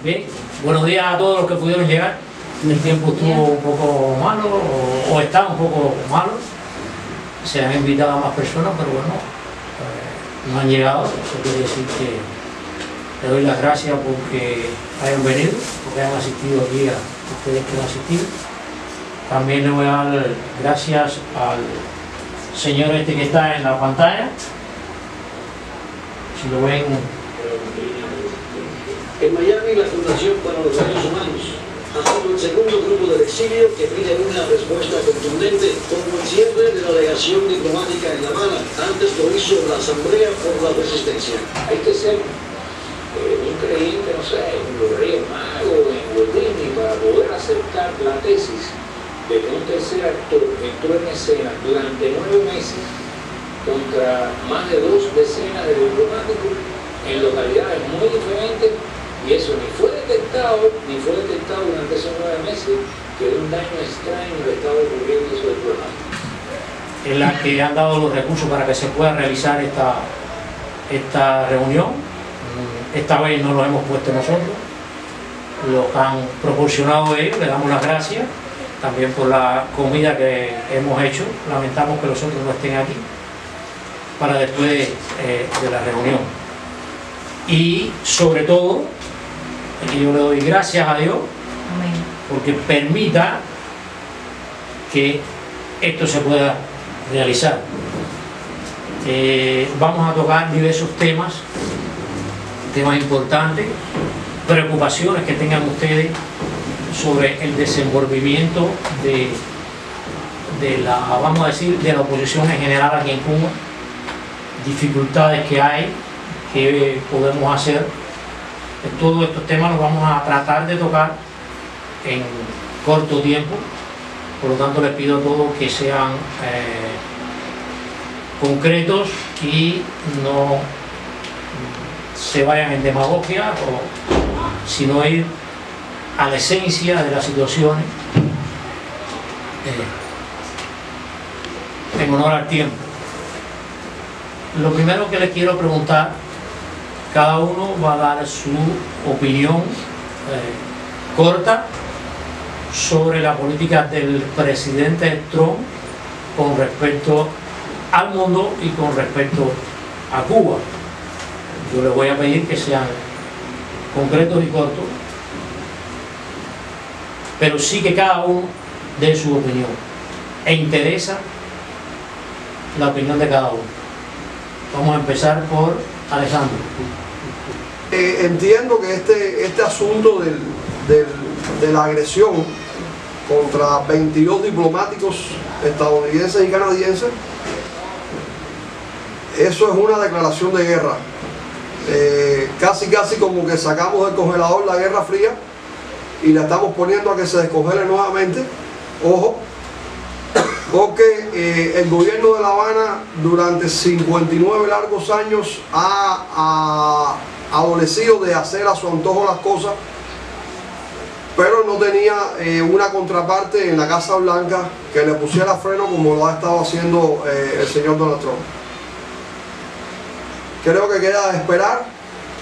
Bien, buenos días a todos los que pudieron llegar. El tiempo estuvo un poco malo o está un poco malo. Se han invitado a más personas, pero bueno, no han llegado. Eso quiere decir que le doy las gracias porque hayan venido, porque hayan asistido aquí a ustedes que han asistido. También le voy a dar gracias al señor este que está en la pantalla. Si lo ven. En Miami, la Fundación para los Derechos Humanos ha sido el segundo grupo del exilio que pide una respuesta contundente como el cierre de la delegación diplomática en La Habana. Antes lo hizo la Asamblea por la Resistencia. Hay que ser un creyente, no sé, en los Reyes Magos, en los Disney, para poder aceptar la tesis de que un tercer actor entró en escena durante 9 meses contra más de 2 decenas de diplomáticos en localidades muy diferentes, y eso ni fue detectado durante esos 9 meses, que un daño extraño le estaba ocurriendo a esos diplomáticos. En la que han dado los recursos para que se pueda realizar esta reunión. Esta vez no los hemos puesto nosotros, los han proporcionado ellos, le damos las gracias también por la comida que hemos hecho. Lamentamos que los otros no estén aquí para después de la reunión. Y sobre todo, yo le doy gracias a Dios porque permita que esto se pueda realizar. Vamos a tocar diversos temas importantes, preocupaciones que tengan ustedes sobre el desenvolvimiento de la, vamos a decir, de la oposición en general aquí en Cuba, dificultades que hay, que podemos hacer. Todos estos temas los vamos a tratar de tocar en corto tiempo, por lo tanto les pido a todos que sean concretos y no se vayan en demagogia, sino ir a la esencia de las situaciones en honor al tiempo. Lo primero que les quiero preguntar, cada uno va a dar su opinión corta sobre la política del presidente Trump con respecto al mundo y con respecto a Cuba. Yo les voy a pedir que sean concretos y cortos, pero sí que cada uno dé su opinión e interesa la opinión de cada uno. Vamos a empezar por Alejandro. Entiendo que este asunto de la agresión contra 22 diplomáticos estadounidenses y canadienses, eso es una declaración de guerra. Casi como que sacamos del congelador la Guerra Fría y la estamos poniendo a que se descongele nuevamente. Ojo, porque el gobierno de La Habana durante 59 largos años ha adolecido de hacer a su antojo las cosas, pero no tenía una contraparte en la Casa Blanca que le pusiera freno como lo ha estado haciendo el señor Donald Trump. Creo que queda de esperar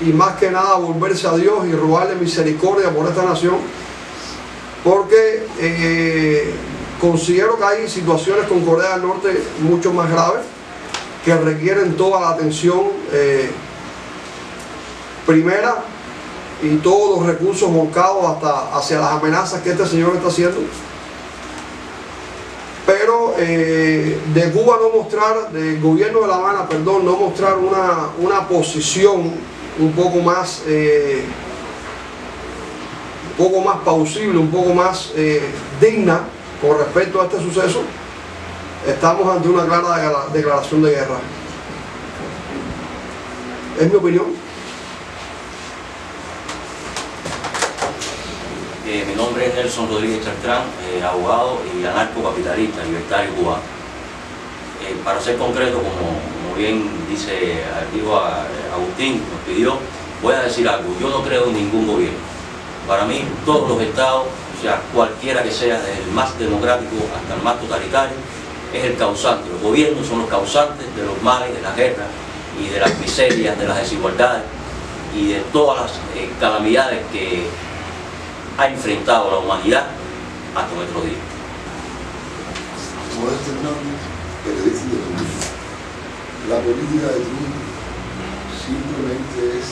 y más que nada volverse a Dios y rogarle misericordia por esta nación, porque considero que hay situaciones con Corea del Norte mucho más graves que requieren toda la atención primera y todos los recursos volcados hasta hacia las amenazas que este señor está haciendo. Pero de Cuba no mostrar, del gobierno de La Habana, perdón, no mostrar una posición un poco más plausible, un poco más digna con respecto a este suceso, estamos ante una clara declaración de guerra. Es mi opinión. Mi nombre es Nelson Rodríguez Chartrán, abogado y anarcocapitalista, libertario cubano. Para ser concreto, como bien dijo Agustín, nos pidió, voy a decir algo. Yo no creo en ningún gobierno. Para mí, todos los estados, o sea, cualquiera que sea, desde el más democrático hasta el más totalitario, es el causante. Los gobiernos son los causantes de los males, de las guerras y de las miserias, de las desigualdades. y de todas las calamidades que ha enfrentado la humanidad hasta nuestros días. Modesto Hernández, periodista independiente. La política de Trump simplemente es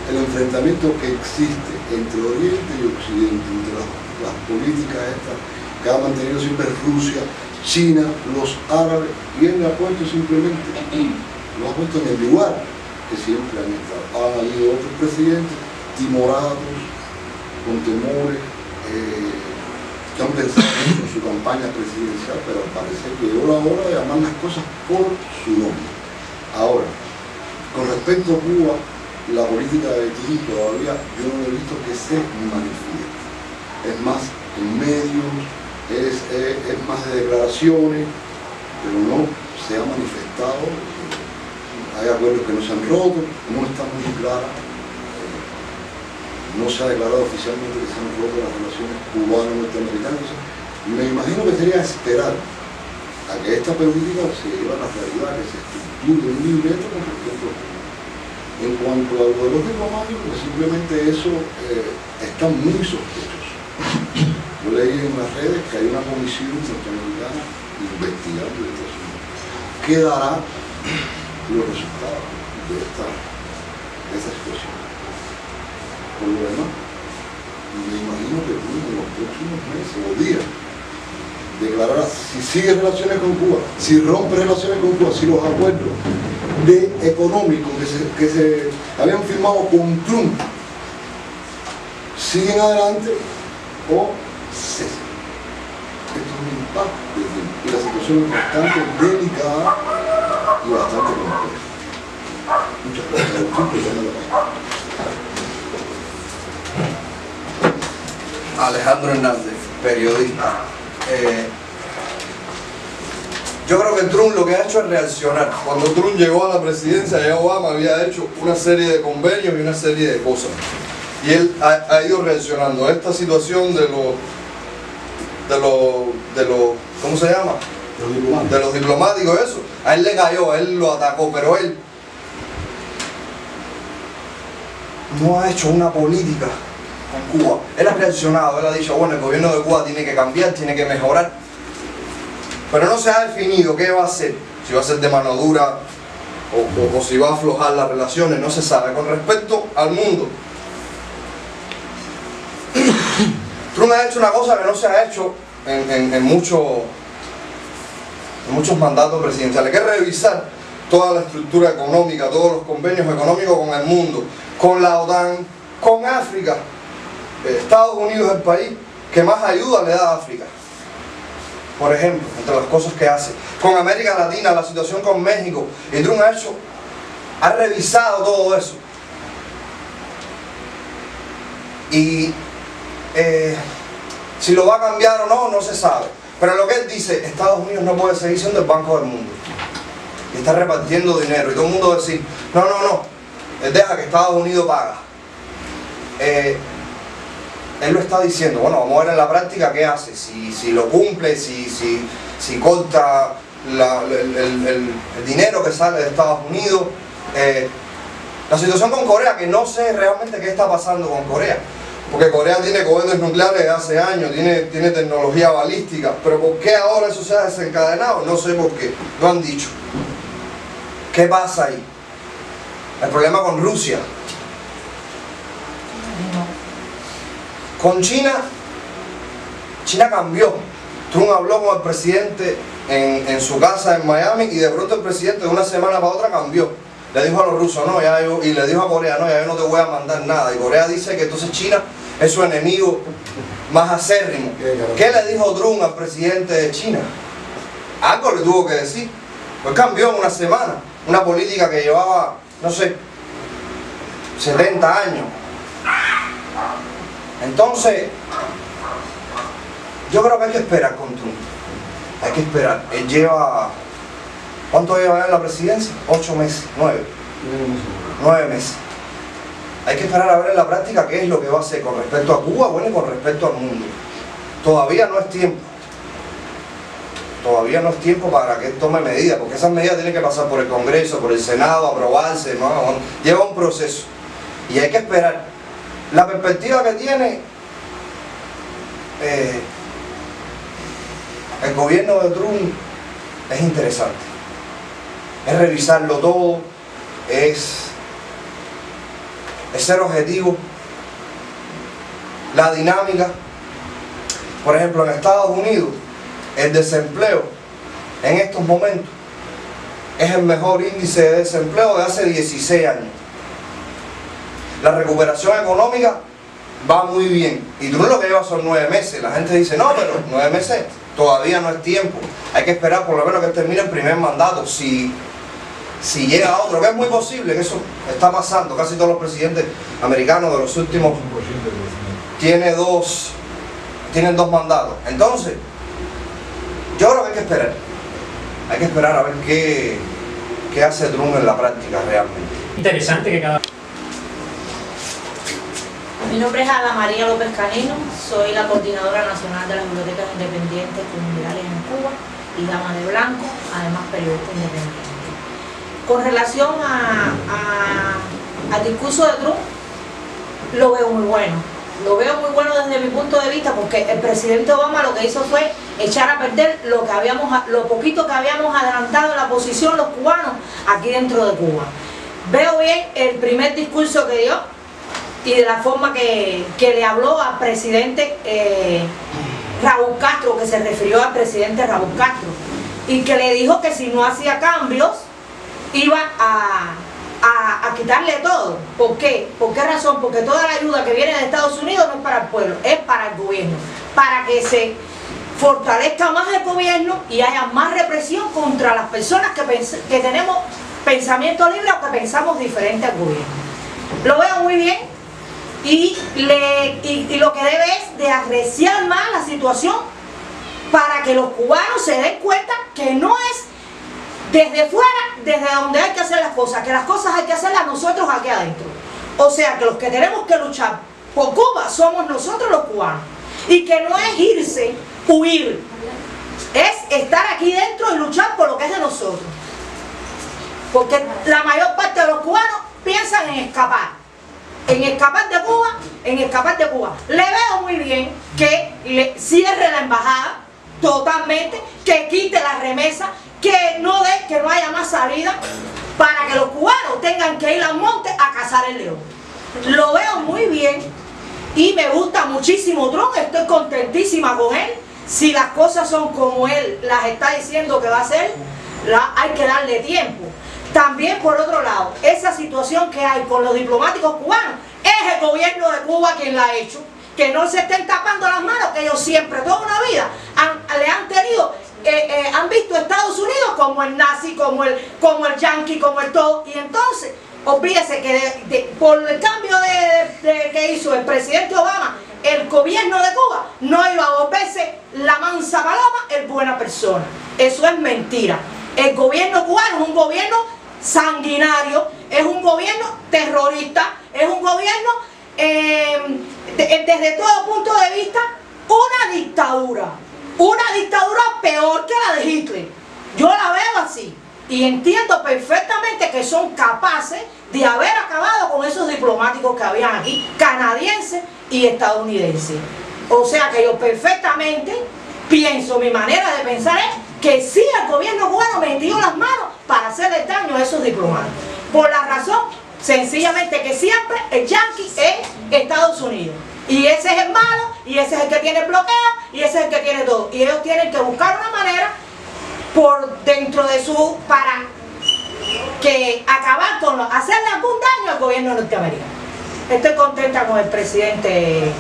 el enfrentamiento que existe entre Oriente y Occidente, entre las políticas estas que ha mantenido siempre Rusia, China, los árabes, y él ha puesto simplemente, lo ha puesto en el lugar que siempre han estado. Han habido otros presidentes timorados, con temores, que han pensado en su campaña presidencial, pero al parecer llegó la hora de llamar las cosas por su nombre. Ahora, con respecto a Cuba, la política de Trump todavía yo no he visto que se manifieste. Es más en medios, es más de declaraciones, pero no se ha manifestado. Hay acuerdos que no se han roto, no está muy clara. No se ha declarado oficialmente que se han roto las relaciones cubano-norteamericanas. Me imagino que sería esperar a que esta política se lleve a la realidad, que se estructure un libreto con respecto a Cuba. En cuanto a lo de los diplomáticos, pues simplemente eso está muy sospechoso. Yo leí en las redes que hay una comisión norteamericana investigando este asunto. ¿Qué dará los resultados de esta situación? Por lo demás, me imagino que en los próximos meses o días declarará si sigue relaciones con Cuba, si rompe relaciones con Cuba, si los acuerdos económicos que se habían firmado con Trump siguen adelante o cesan. Esto es un impacto de tiempo y la situación es bastante delicada y bastante compleja. Muchas gracias. Alejandro Hernández, periodista. Yo creo que Trump lo que ha hecho es reaccionar. Cuando Trump llegó a la presidencia, ya Obama había hecho una serie de convenios y una serie de cosas. Y él ha ido reaccionando a esta situación de los ¿cómo se llama? De los diplomáticos, eso. A él le cayó, a él lo atacó, pero él no ha hecho una política con Cuba. Él ha reaccionado, él ha dicho, bueno, el gobierno de Cuba tiene que cambiar, tiene que mejorar. Pero no se ha definido qué va a hacer, si va a ser de mano dura o si va a aflojar las relaciones, no se sabe. Con respecto al mundo, Trump ha hecho una cosa que no se ha hecho en muchos mandatos presidenciales, que es revisar toda la estructura económica, todos los convenios económicos con el mundo, con la OTAN, con África. Estados Unidos es el país que más ayuda le da a África, por ejemplo, entre las cosas que hace. Con América Latina, la situación con México, y Trump ha revisado todo eso. Y si lo va a cambiar o no, no se sabe. Pero lo que él dice, Estados Unidos no puede seguir siendo el Banco del Mundo. Y está repartiendo dinero. Y todo el mundo decir, no, él deja que Estados Unidos paga. Él lo está diciendo, bueno, vamos a ver en la práctica qué hace, si lo cumple, si corta el dinero que sale de Estados Unidos. La situación con Corea, que no sé realmente qué está pasando con Corea, porque Corea tiene cohetes nucleares de hace años, tiene tecnología balística, pero ¿por qué ahora eso se ha desencadenado? No sé por qué, lo han dicho. ¿Qué pasa ahí? El problema con Rusia. Con China cambió. Trump habló con el presidente en su casa en Miami y de pronto el presidente de una semana para otra cambió. Le dijo a los rusos, no, y le dijo a Corea, no, ya yo no te voy a mandar nada. Y Corea dice que entonces China es su enemigo más acérrimo. ¿Qué le dijo Trump al presidente de China? Algo le tuvo que decir. Pues cambió en una semana. Una política que llevaba, no sé, 70 años. Entonces, yo creo que hay que esperar con Trump. Hay que esperar. Él lleva... ¿Cuánto lleva en la presidencia? 8 meses, 9. 9 meses. Hay que esperar a ver en la práctica qué es lo que va a hacer con respecto a Cuba, bueno, y con respecto al mundo. Todavía no es tiempo. todavía no es tiempo para que él tome medidas, porque esas medidas tienen que pasar por el Congreso, por el Senado, aprobarse, ¿no? Lleva un proceso y hay que esperar. La perspectiva que tiene el gobierno de Trump es interesante, es revisarlo todo, es ser objetivo. La dinámica, por ejemplo, en Estados Unidos, el desempleo en estos momentos es el mejor índice de desempleo de hace 16 años. La recuperación económica va muy bien y Trump lo que lleva son 9 meses. La gente dice, no, pero 9 meses todavía no es tiempo, hay que esperar por lo menos que termine el primer mandato. Si llega otro, que es muy posible, que eso está pasando, casi todos los presidentes americanos de los últimos tienen dos mandatos. Entonces, yo creo que hay que esperar a ver qué hace Trump en la práctica realmente. Interesante que cada... Mi nombre es Ada María López Canino, soy la coordinadora nacional de las bibliotecas independientes comunitarias en Cuba y dama de blanco, además periodista independiente. Con relación al discurso de Trump, lo veo muy bueno. Lo veo muy bueno desde mi punto de vista porque el presidente Obama lo que hizo fue echar a perder lo poquito que habíamos adelantado en la posición los cubanos aquí dentro de Cuba. Veo bien el primer discurso que dio y de la forma que le habló al presidente Raúl Castro, que se refirió al presidente Raúl Castro y que le dijo que si no hacía cambios iba a quitarle todo. ¿Por qué? ¿Por qué razón? Porque toda la ayuda que viene de Estados Unidos no es para el pueblo, es para el gobierno, para que se fortalezca más el gobierno y haya más represión contra las personas que tenemos pensamiento libre o que pensamos diferente al gobierno. Lo veo muy bien y lo que debe es de arreciar más la situación para que los cubanos se den cuenta que no es desde fuera, desde donde hay que hacer las cosas, que las cosas hay que hacerlas nosotros aquí adentro. O sea, que los que tenemos que luchar por Cuba somos nosotros los cubanos. Y que no es irse, huir, es estar aquí dentro y luchar por lo que es de nosotros. Porque la mayor parte de los cubanos piensan en escapar de Cuba, Le veo muy bien que le cierre la embajada totalmente, que quite la remesa, que no haya más salida para que los cubanos tengan que ir al monte a cazar el león. Lo veo muy bien y me gusta muchísimo Trump, estoy contentísima con él. Si las cosas son como él las está diciendo que va a hacer, hay que darle tiempo. También por otro lado, esa situación que hay con los diplomáticos cubanos, es el gobierno de Cuba quien la ha hecho. Que no se estén tapando las manos, que ellos siempre, toda una vida, han visto a Estados Unidos como el nazi, como el yanqui, como el todo. Y entonces, olvídese que por el cambio que hizo el presidente Obama, el gobierno de Cuba no iba a volverse la mansa paloma, el buena persona. Eso es mentira. El gobierno cubano es un gobierno sanguinario, es un gobierno terrorista, es un gobierno, desde todo punto de vista, una dictadura peor que la de Hitler. Yo la veo así y entiendo perfectamente que son capaces de haber acabado con esos diplomáticos que habían aquí, canadienses y estadounidenses. O sea que yo perfectamente pienso, mi manera de pensar es que sí, el gobierno cubano metió las manos para hacerle daño a esos diplomáticos, por la razón sencillamente que siempre el yanqui es Estados Unidos y ese es el malo y ese es el que tiene el bloqueo y ese es el que tiene todo, y ellos tienen que buscar una manera por dentro de para que acabar con hacerle algún daño al gobierno norteamericano. Estoy contenta con el presidente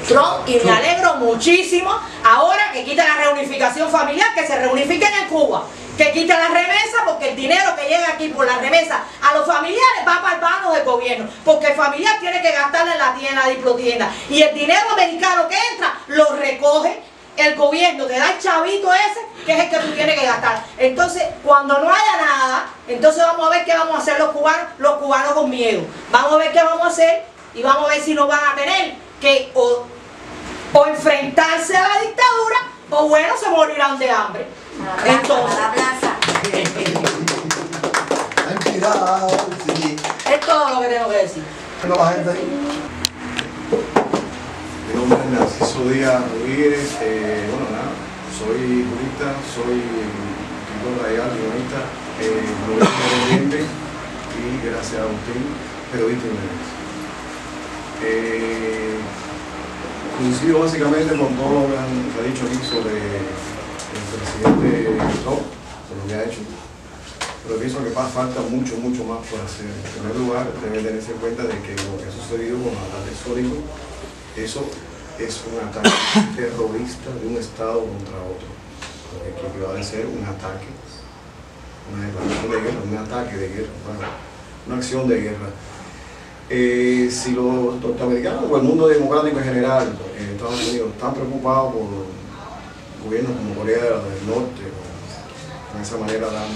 Trump y me alegro muchísimo ahora que quita la reunificación familiar, que se reunifiquen en Cuba, que quite la remesa, porque el dinero que llega aquí por la remesa a los familiares va para el mano del gobierno, porque el familiar tiene que gastarle en la tienda, diplotienda, y el dinero americano que entra lo recoge el gobierno, te da el chavito ese que es el que tú tienes que gastar. Entonces, cuando no haya nada, entonces vamos a ver qué vamos a hacer los cubanos con miedo. Vamos a ver qué vamos a hacer y vamos a ver si no van a tener que o enfrentarse a la dictadura pues bueno, se morirán de hambre. Entonces, es todo lo que tengo que decir. La gente ahí. Mi nombre es Narciso Díaz Rodríguez, bueno nada, soy jurista, soy escritor radial, guionista, novela independiente y gracias a Agustín, periodista independiente. Coincido básicamente con todo lo que ha dicho aquí sobre el presidente Trump, por lo que ha hecho. Pero pienso que falta mucho más por hacer. En primer lugar, debe tenerse en cuenta de que lo que ha sucedido con los ataques sónicos, eso es un ataque terrorista de un Estado contra otro. Lo que equivale a ser un ataque, una declaración de guerra, un ataque de guerra, una acción de guerra. Si los norteamericanos o el mundo democrático en general, Estados Unidos, están preocupados por gobiernos como Corea del Norte, de esa manera dan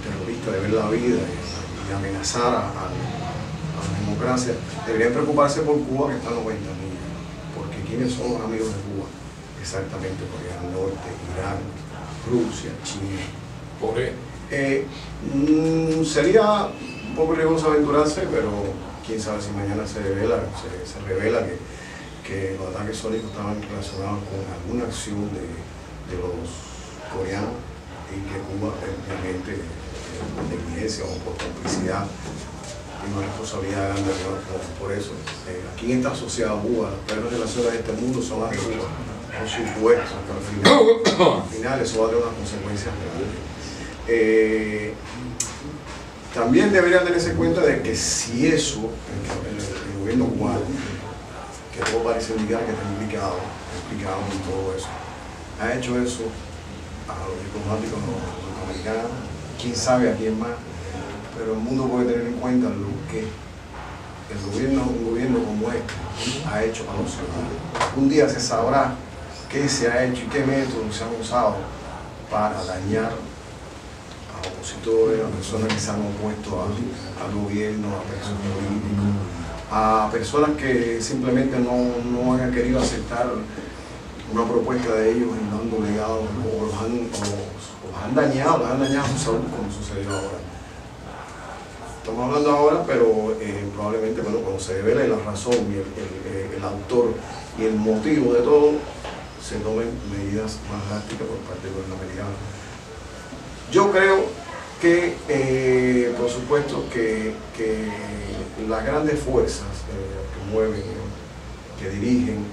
terrorista de ver la vida y amenazar a la democracia, deberían preocuparse por Cuba, que está a 90 millas, porque ¿quiénes son los amigos de Cuba? Exactamente, Corea del Norte, Irán, Rusia, China. Corea. Sería un poco riesgoso aventurarse, pero quién sabe si mañana se revela que los ataques sónicos estaban relacionados con alguna acción de los coreanos y que Cuba, obviamente, por negligencia o por complicidad, tiene una responsabilidad grande por eso. Aquí está asociado a Cuba, las peores relaciones de este mundo son las de Cuba, por supuesto, hasta al final eso va a tener unas consecuencias grandes. También deberían tenerse cuenta de que si eso, el gobierno cubano, que todo parece indicar que está implicado en todo eso, ha hecho eso a los diplomáticos norteamericanos, quién sabe a quién más, pero el mundo puede tener en cuenta lo que un gobierno como este ha hecho para los ciudadanos. Un día se sabrá qué se ha hecho y qué métodos se han usado para dañar a opositores, a personas que se han opuesto al gobierno, a personas políticos, a personas que simplemente no han querido aceptar una propuesta de ellos y no han doblegado o los han dañado su salud, como sucedió ahora. Estamos hablando ahora, pero probablemente cuando se revele la razón y el autor y el motivo de todo, se tomen medidas más drásticas por parte del gobierno americano. Yo creo que, por supuesto, que las grandes fuerzas que mueven, que dirigen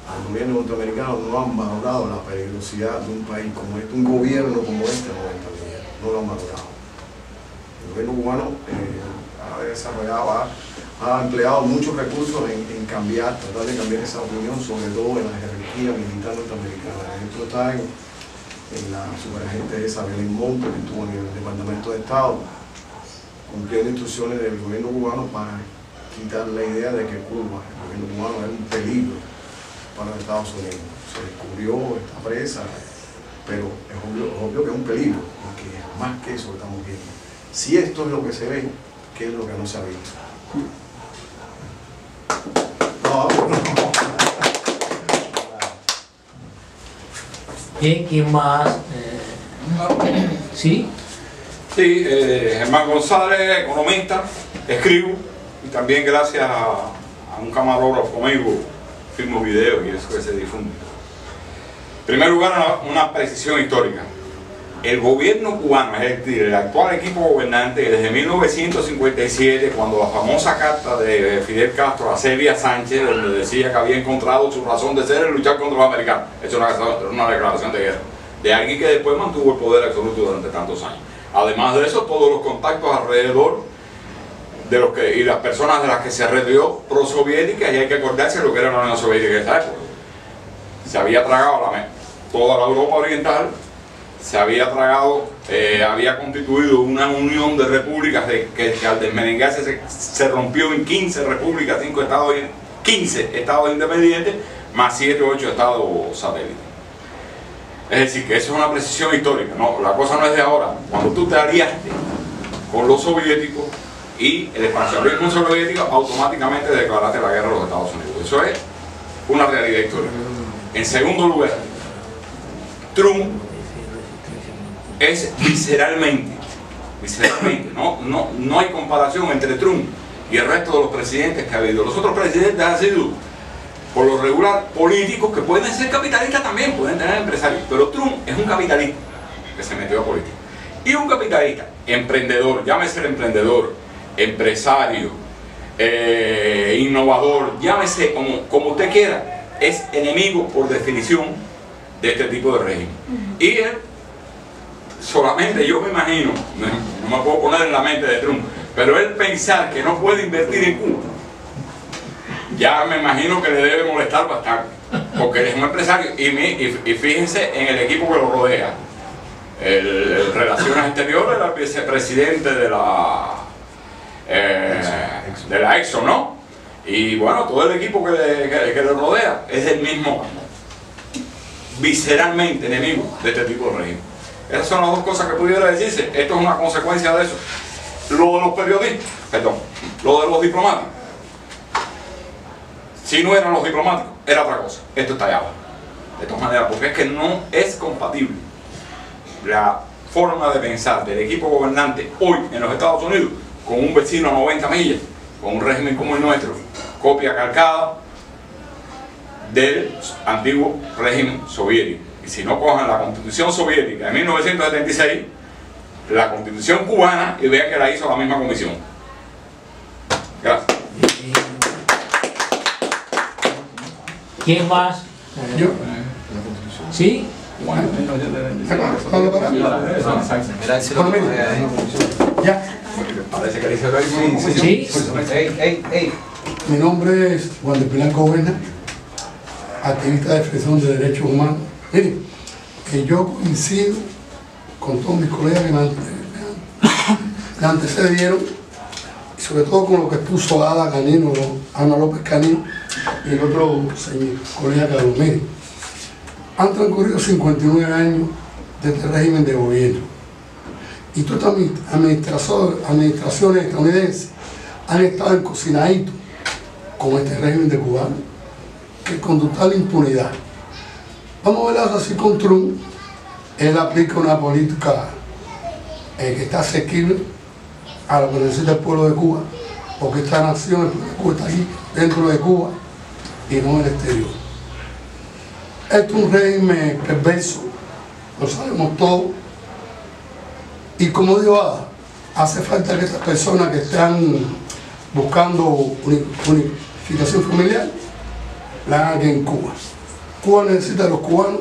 al gobierno norteamericano no han valorado la peligrosidad de un país como este, un gobierno como este no lo han valorado. El gobierno cubano ha desarrollado, ha empleado muchos recursos en tratar de cambiar esa opinión, sobre todo en la jerarquía militar norteamericana. Esto está en la superagente esa Belén Monte, que estuvo en el Departamento de Estado, cumpliendo instrucciones del gobierno cubano para quitar la idea de que Cuba, el gobierno cubano, era un peligro para los Estados Unidos. Se descubrió esta presa, pero es obvio que es un peligro, porque más que eso estamos viendo. Si esto es lo que se ve, ¿qué es lo que no se ha visto? Bien, ¿quién más? ¿Sí? Sí, Germán González, economista, escribo y también gracias a un camarógrafo amigo filmo videos y eso que se difunde. En primer lugar, una precisión histórica. El gobierno cubano, es decir, el actual equipo gobernante, desde 1957, cuando la famosa carta de Fidel Castro a Celia Sánchez, donde decía que había encontrado su razón de ser en luchar contra los americanos. Eso era una declaración de guerra, de alguien que después mantuvo el poder absoluto durante tantos años. Además de eso, todos los contactos alrededor de y las personas de las que se rodeó prosoviética, y hay que acordarse de lo que era la Unión Soviética en esa época. Se había tragado toda la Europa Oriental, se había tragado, había constituido una unión de repúblicas que al desmerengarse se rompió en 15 repúblicas, 15 estados independientes, más 7 o 8 estados satélites. Es decir, que eso es una precisión histórica, no, la cosa no es de ahora. Cuando tú te aliaste con los soviéticos y el expansionismo soviético, automáticamente declaraste la guerra a los Estados Unidos. Eso es una realidad histórica. En segundo lugar, Trump es visceralmente, no hay comparación entre Trump y el resto de los presidentes que ha habido. Los otros presidentes han sido, por lo regular, políticos que pueden ser capitalistas también, pueden tener empresarios, pero Trump es un capitalista que se metió a política. Y un capitalista, emprendedor, llámese el emprendedor, empresario, innovador, llámese como usted quiera, es enemigo por definición de este tipo de régimen. Y él, solamente yo me imagino, no me puedo poner en la mente de Trump, pero él pensar que no puede invertir en Cuba, ya me imagino que le debe molestar bastante, porque él es un empresario. Y fíjense en el equipo que lo rodea. El Relaciones Exteriores era el vicepresidente de la Exxon, ¿no? Y bueno, todo el equipo que le rodea es el mismo, visceralmente enemigo de este tipo de régimen. Esas son las dos cosas que pudiera decirse. Esto es una consecuencia de eso. Lo de los periodistas, perdón, lo de los diplomáticos. Si no eran los diplomáticos, era otra cosa. Esto está allá abajo. De todas maneras, porque es que no es compatible la forma de pensar del equipo gobernante hoy en los Estados Unidos con un vecino a 90 millas, con un régimen como el nuestro, copia calcada del antiguo régimen soviético. Y si no cojan la Constitución soviética de 1976, la Constitución cubana, y vean que la hizo la misma comisión. Gracias. ¿Quién más? Yo. ¿Sí? Ya. Parece que dice Sí. Mi nombre es Juan de Pilar Covena, activista de defensa de derechos humanos. Mire, yo coincido con todos mis colegas que me antecedieron, y sobre todo con lo que expuso Ada Canino, Ana López Canino y el otro señor, colega Carlos. Mire, han transcurrido 59 años de este régimen de gobierno, y todas estas administraciones estadounidenses han estado encocinaditos con este régimen de cubano, que con total impunidad. Vamos a verlo así con Trump. Él aplica una política que está asequible a lo que necesita el pueblo de Cuba, porque esta nación, el pueblo de Cuba, está aquí dentro de Cuba y no en el exterior. Esto es un régimen perverso, lo sabemos todos, y como digo, hace falta que estas personas que están buscando unificación familiar la hagan aquí en Cuba. Cuba necesita de los cubanos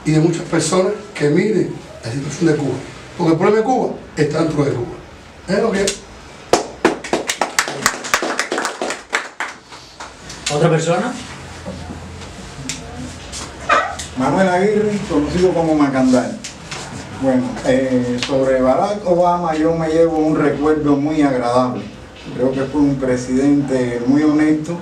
y de muchas personas que miren la situación de Cuba, porque el problema de Cuba está dentro de Cuba. Es lo que es. ¿Otra persona? Manuel Aguirre, conocido como Macandal. Bueno, sobre Barack Obama yo me llevo un recuerdo muy agradable. Creo que fue un presidente muy honesto.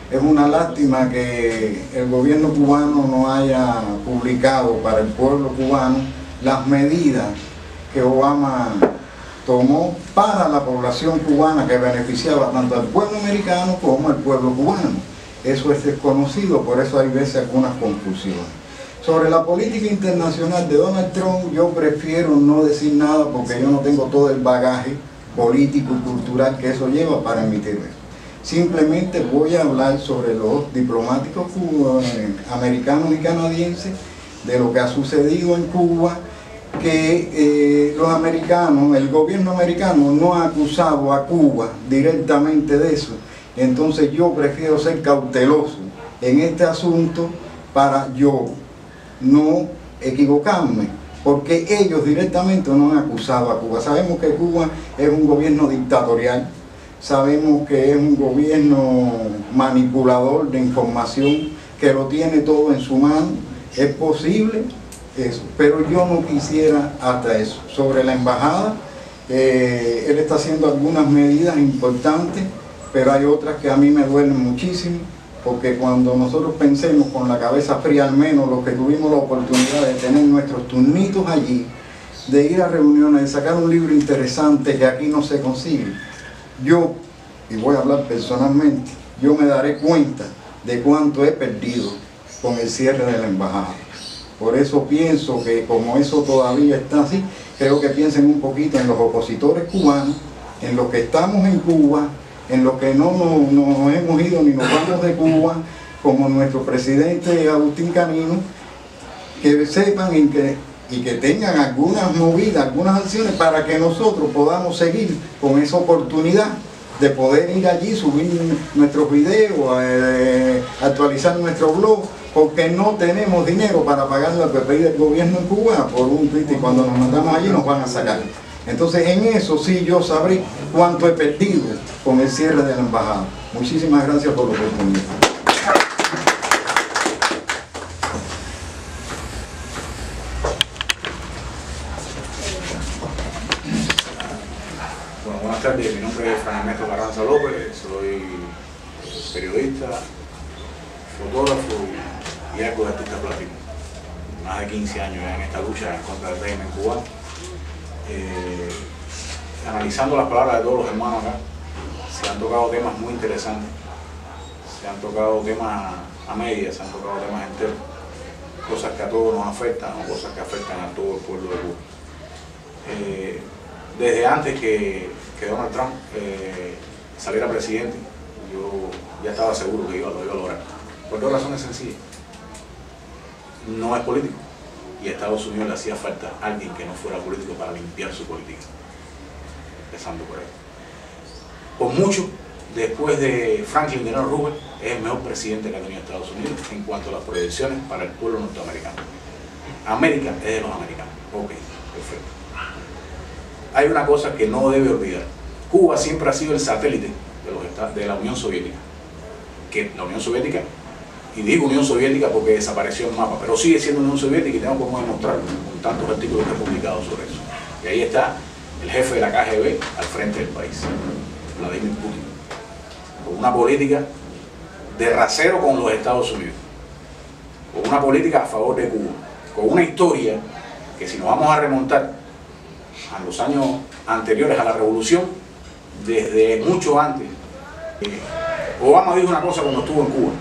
Es una lástima que el gobierno cubano no haya publicado para el pueblo cubano las medidas que Obama tomó para la población cubana, que beneficiaba tanto al pueblo americano como al pueblo cubano. Eso es desconocido, por eso hay veces algunas confusiones. Sobre la política internacional de Donald Trump, yo prefiero no decir nada porque yo no tengo todo el bagaje político y cultural que eso lleva para emitir eso. Simplemente voy a hablar sobre los diplomáticos americanos y canadienses, de lo que ha sucedido en Cuba, que los americanos, el gobierno americano no ha acusado a Cuba directamente de eso. Entonces yo prefiero ser cauteloso en este asunto para yo no equivocarme, porque ellos directamente no han acusado a Cuba. Sabemos que Cuba es un gobierno dictatorial, sabemos que es un gobierno manipulador de información, que lo tiene todo en su mano. Es posible eso, pero yo no quisiera hasta eso. Sobre la embajada, él está haciendo algunas medidas importantes, pero hay otras que a mí me duelen muchísimo, porque cuando nosotros pensemos con la cabeza fría, al menos los que tuvimos la oportunidad de tener nuestros turnitos allí, de ir a reuniones, de sacar un libro interesante que aquí no se consigue, yo, y voy a hablar personalmente, yo me daré cuenta de cuánto he perdido con el cierre de la embajada. Por eso pienso que como eso todavía está así, creo que piensen un poquito en los opositores cubanos, en los que estamos en Cuba, en los que no nos hemos ido ni nos vamos de Cuba, como nuestro presidente Agustín Canino, que sepan y que tengan algunas movidas, algunas acciones para que nosotros podamos seguir con esa oportunidad de poder ir allí, subir nuestros videos, actualizar nuestro blog, porque no tenemos dinero para pagar lo que pide el gobierno en Cuba por un tweet, y cuando nos mandamos allí nos van a sacar. Entonces en eso sí yo sabré cuánto he perdido con el cierre de la embajada. Muchísimas gracias por la oportunidad. Bueno, buenas tardes, mi nombre es Fran Ernesto Carranza López, soy periodista, fotógrafo y arco de artista plástico. Más de 15 años en esta lucha en contra del régimen cubano. Analizando las palabras de todos los hermanos acá, se han tocado temas muy interesantes, se han tocado temas a medias, se han tocado temas enteros, cosas que a todos nos afectan o cosas que afectan a todo el pueblo de Cuba. Desde antes que Donald Trump saliera presidente, yo ya estaba seguro que lo iba a lograr. Por dos razones sencillas. No es político y a Estados Unidos le hacía falta alguien que no fuera político para limpiar su política. Empezando por ahí. Por mucho, después de Franklin Delano Roosevelt, es el mejor presidente que ha tenido Estados Unidos en cuanto a las proyecciones para el pueblo norteamericano. América es de los americanos. Ok, perfecto. Hay una cosa que no debe olvidar. Cuba siempre ha sido el satélite de la Unión Soviética. Que la Unión Soviética, y digo Unión Soviética porque desapareció el mapa, pero sigue siendo Unión Soviética y tengo como demostrarlo con tantos artículos que he publicado sobre eso. Y ahí está el jefe de la KGB al frente del país, Vladimir Putin, con una política de rasero con los Estados Unidos, con una política a favor de Cuba, con una historia que si nos vamos a remontar a los años anteriores a la revolución, desde mucho antes, Obama dijo una cosa cuando estuvo en Cuba: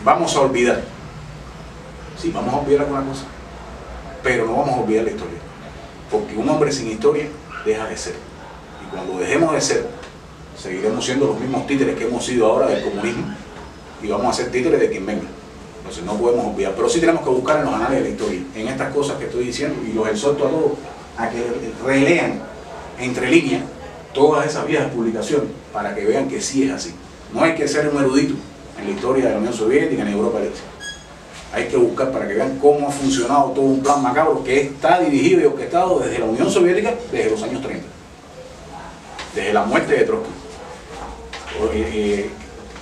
vamos a olvidar. Sí, vamos a olvidar alguna cosa, pero no vamos a olvidar la historia, porque un hombre sin historia deja de ser, y cuando dejemos de ser, seguiremos siendo los mismos títeres que hemos sido ahora del comunismo, y vamos a ser títeres de quien venga. Entonces no podemos olvidar, pero sí tenemos que buscar en los anales de la historia, en estas cosas que estoy diciendo, y los exhorto a todos a que relean entre líneas todas esas viejas publicaciones para que vean que sí es así. No hay que ser un erudito en la historia de la Unión Soviética ni Europa del Este. Hay que buscar para que vean cómo ha funcionado todo un plan macabro que está dirigido y orquestado desde la Unión Soviética desde los años 30, desde la muerte de Trotsky.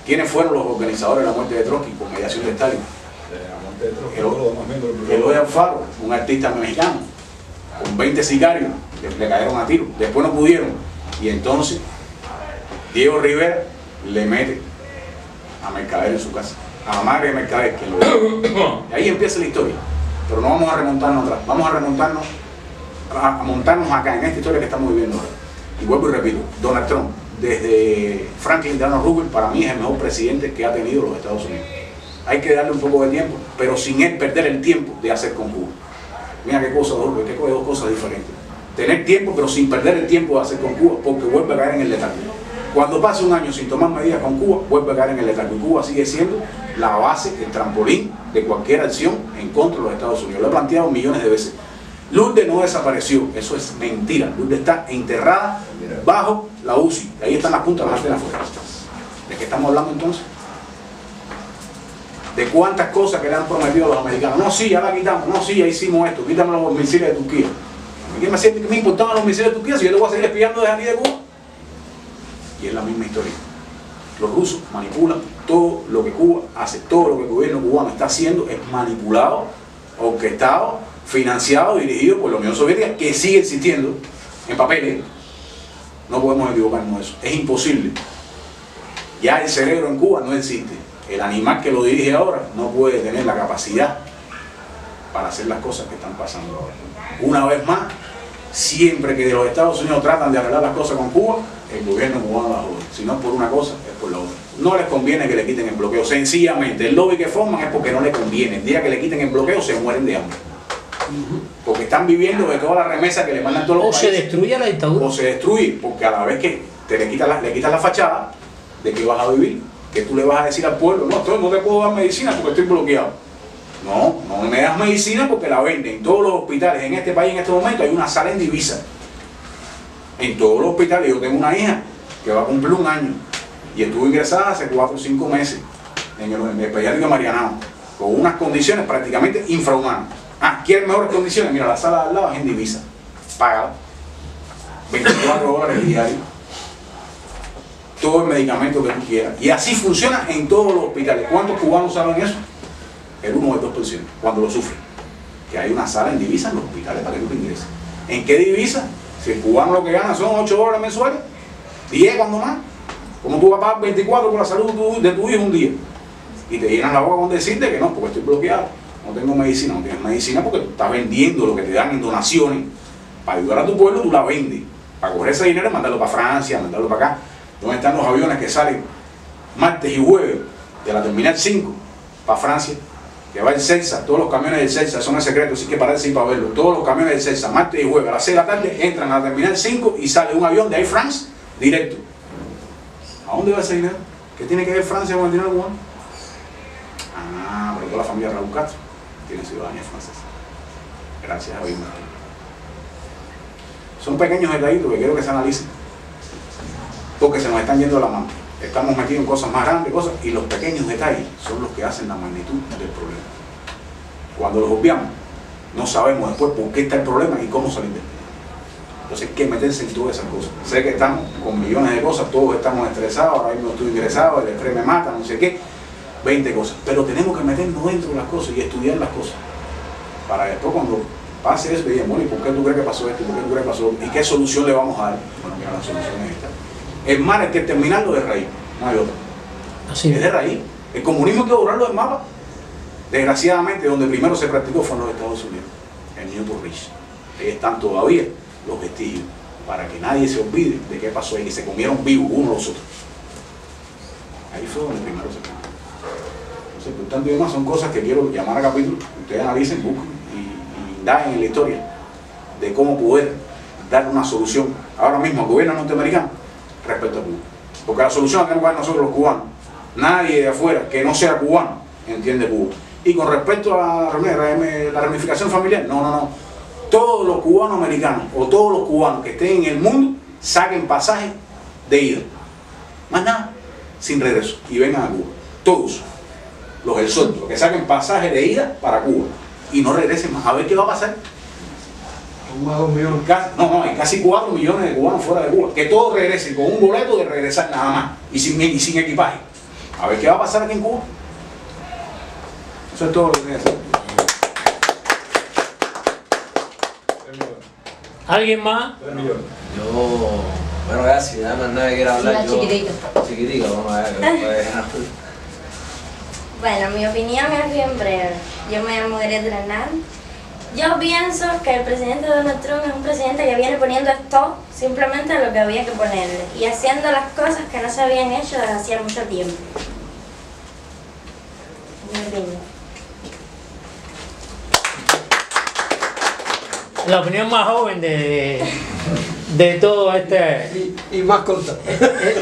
¿Quiénes fueron los organizadores de la muerte de Trotsky con mediación de Stalin? Eloy Alfaro, un artista mexicano, con 20 sicarios, le cayeron a tiro, después no pudieron, y entonces Diego Rivera le mete a Mercader en su casa, a la madre de Mercader, quien lo ve. Y ahí empieza la historia, pero no vamos a remontarnos atrás, vamos a remontarnos, a montarnos acá en esta historia que estamos viviendo ahora. Y vuelvo y repito, Donald Trump, desde Franklin Delano Roosevelt, para mí es el mejor presidente que ha tenido los Estados Unidos. Hay que darle un poco de tiempo, pero sin él perder el tiempo de hacer con Cuba. Mira qué cosa, dos cosas diferentes. Tener tiempo, pero sin perder el tiempo de hacer con Cuba, porque vuelve a caer en el letargo. Cuando pase un año sin tomar medidas con Cuba, vuelve a caer en el letargo. Y Cuba sigue siendo la base, el trampolín de cualquier acción en contra de los Estados Unidos. Lo he planteado millones de veces. Lourdes no desapareció, eso es mentira. Lourdes está enterrada bajo la UCI. Ahí están las puntas, las antenas afuera. ¿De qué estamos hablando entonces? De cuántas cosas que le han prometido a los americanos. No, sí, ya la quitamos. No, sí, ya hicimos esto. Quítame los misiles de Turquía. ¿Qué me importaban los misiles de Turquía si yo te voy a seguir espiando desde aquí de Cuba? Y es la misma historia. Los rusos manipulan todo lo que Cuba hace, todo lo que el gobierno cubano está haciendo es manipulado, orquestado, financiado, dirigido por la Unión Soviética, que sigue existiendo en papeles. No podemos equivocarnos de eso. Es imposible. Ya el cerebro en Cuba no existe. El animal que lo dirige ahora no puede tener la capacidad para hacer las cosas que están pasando ahora. Una vez más, Siempre que los Estados Unidos tratan de arreglar las cosas con Cuba, el gobierno cubano la jode. Si no es por una cosa, es por la otra. No les conviene que le quiten el bloqueo. Sencillamente, el lobby que forman es porque no les conviene. El día que le quiten el bloqueo, se mueren de hambre. Porque están viviendo de toda la remesa que le mandan todos los países. O se destruye la dictadura. O se destruye, porque a la vez que te le quitas la fachada de que vas a vivir, que tú le vas a decir al pueblo, no te puedo dar medicina porque estoy bloqueado. No me das medicina porque la venden. En todos los hospitales en este país en este momento hay una sala en divisa. En todos los hospitales. Yo tengo una hija que va a cumplir 1 año y estuvo ingresada hace 4 o 5 meses en el pediátrico de Marianao, con unas condiciones prácticamente infrahumanas. ¿Quieren mejores condiciones? Mira, la sala de al lado es en divisa. Págala. $24 diario. Todo el medicamento que tú quieras. Y así funciona en todos los hospitales. ¿Cuántos cubanos saben eso? El 1 o el 2%, cuando lo sufren. Que hay una sala en divisa en los hospitales para que tú te ingreses. ¿En qué divisa? Si el cubano lo que gana son $8 mensuales, 10 cuando más. ¿Cómo tú vas a pagar 24 por la salud de tu hijo un día? Y te llenan la boca con decirte que no, porque estoy bloqueado. No tengo medicina. No tienes medicina porque tú estás vendiendo lo que te dan en donaciones. Para ayudar a tu pueblo, tú la vendes. Para coger ese dinero y mandarlo para Francia, mandarlo para acá. ¿Dónde están los aviones que salen martes y jueves de la Terminal 5 para Francia? Que va el Celsa, todos los camiones del Celsa, son el secreto, así que pararse y para verlo. Todos los camiones del Celsa, martes y jueves a las 6 de la tarde, entran a la Terminal 5 y sale un avión de Air France directo. ¿A dónde va ese dinero? ¿Qué tiene que ver Francia con el dinero cubano? Pero toda la familia Raúl Castro tiene ciudadanía francesa. Gracias a Dios. Son pequeños detallitos que quiero que se analicen, porque se nos están yendo de la mano. Estamos metidos en cosas más grandes, y los pequeños detalles son los que hacen la magnitud del problema. Cuando los obviamos, no sabemos después por qué está el problema y cómo salir de él. Entonces hay que meterse en todas esas cosas. Sé que estamos con millones de cosas, todos estamos estresados, ahora mismo estoy ingresado, el estrés me mata, no sé qué, 20 cosas. Pero tenemos que meternos dentro de las cosas y estudiar las cosas. Para después cuando pase eso, digan, bueno, ¿y por qué tú crees que pasó esto? ¿Y por qué tú crees que pasó esto? ¿Y qué solución le vamos a dar? Bueno, mira, la solución es esta. El mal hay que terminarlo de raíz, no hay otra. Así es de raíz. El comunismo hay que borrarlo del mapa. Desgraciadamente, donde primero se practicó fue en los Estados Unidos, en Newport Ridge. Ahí están todavía los vestigios, para que nadie se olvide de qué pasó ahí, que se comieron vivos unos los otros. Ahí fue donde primero se practicó. Entonces, por tanto y demás, son cosas que quiero llamar a capítulo. Ustedes analicen, busquen y indaguen en la historia de cómo poder dar una solución ahora mismo al gobierno norteamericano respecto a Cuba. Porque la solución la tenemos que dar nosotros los cubanos. Nadie de afuera que no sea cubano entiende Cuba. Y con respecto a la reunificación familiar, no. Todos los cubanos americanos o todos los cubanos que estén en el mundo saquen pasajes de ida. Más nada, sin regreso. Y vengan a Cuba. Todos. Los exóticos que saquen pasajes de ida para Cuba. Y no regresen más. A ver qué va a pasar. Más de 2 millones. Hay casi 4 millones de cubanos fuera de Cuba. Que todos regresen con un boleto de regresar nada más. Y sin equipaje. A ver qué va a pasar aquí en Cuba. Eso es todo lo que voy a hacer. ¿Alguien más? Bueno, gracias, nada más nadie quiere hablar. Chiquitico, vamos a ver. Bueno, mi opinión es bien breve. Yo me llamo Greta Hernández. Yo pienso que el presidente Donald Trump es un presidente que viene poniendo stop simplemente a lo que había que ponerle y haciendo las cosas que no se habían hecho desde hacía mucho tiempo. Mi opinión. La opinión más joven de todo este... Y más corta.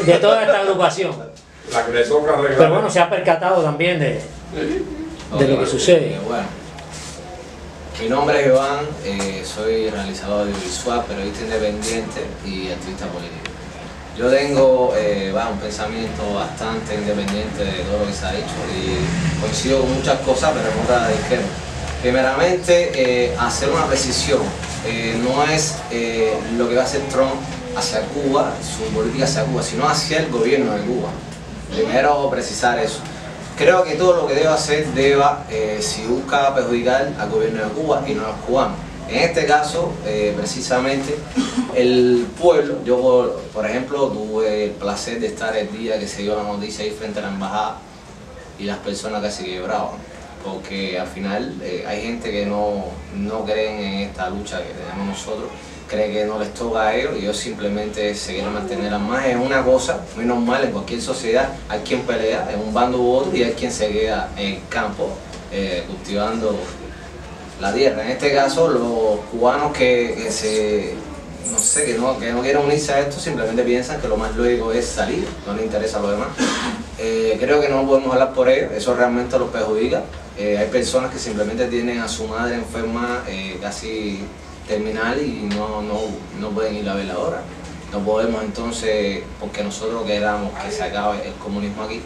De toda esta agrupación. La que le toca arreglar. Pero bueno, se ha percatado también de lo que sucede. Bueno, mi nombre es Iván, soy realizador audiovisual, periodista independiente y activista político. Yo tengo un pensamiento bastante independiente de todo lo que se ha dicho y coincido con muchas cosas, pero en otras discrepo. Primeramente, hacer una precisión, no es lo que va a hacer Trump hacia Cuba, su política hacia Cuba, sino hacia el gobierno de Cuba. Primero precisar eso. Creo que todo lo que deba hacer si busca perjudicar al gobierno de Cuba y no a los cubanos. En este caso, precisamente, el pueblo, yo por ejemplo tuve el placer de estar el día que se dio la noticia ahí frente a la embajada y las personas casi quebraban. Porque al final hay gente que no creen en esta lucha que tenemos nosotros cree que no les toca a ellos y ellos simplemente se quieren mantener al margen. Es una cosa muy normal en cualquier sociedad. Hay quien pelea en un bando u otro y hay quien se queda en el campo cultivando la tierra. En este caso, los cubanos que no quieren unirse a esto simplemente piensan que lo más lógico es salir, no les interesa lo demás. Creo que no podemos hablar por ellos, eso realmente los perjudica. Hay personas que simplemente tienen a su madre enferma casi terminal y no pueden ir a verla ahora. No podemos entonces, porque nosotros queramos que se acabe el comunismo aquí,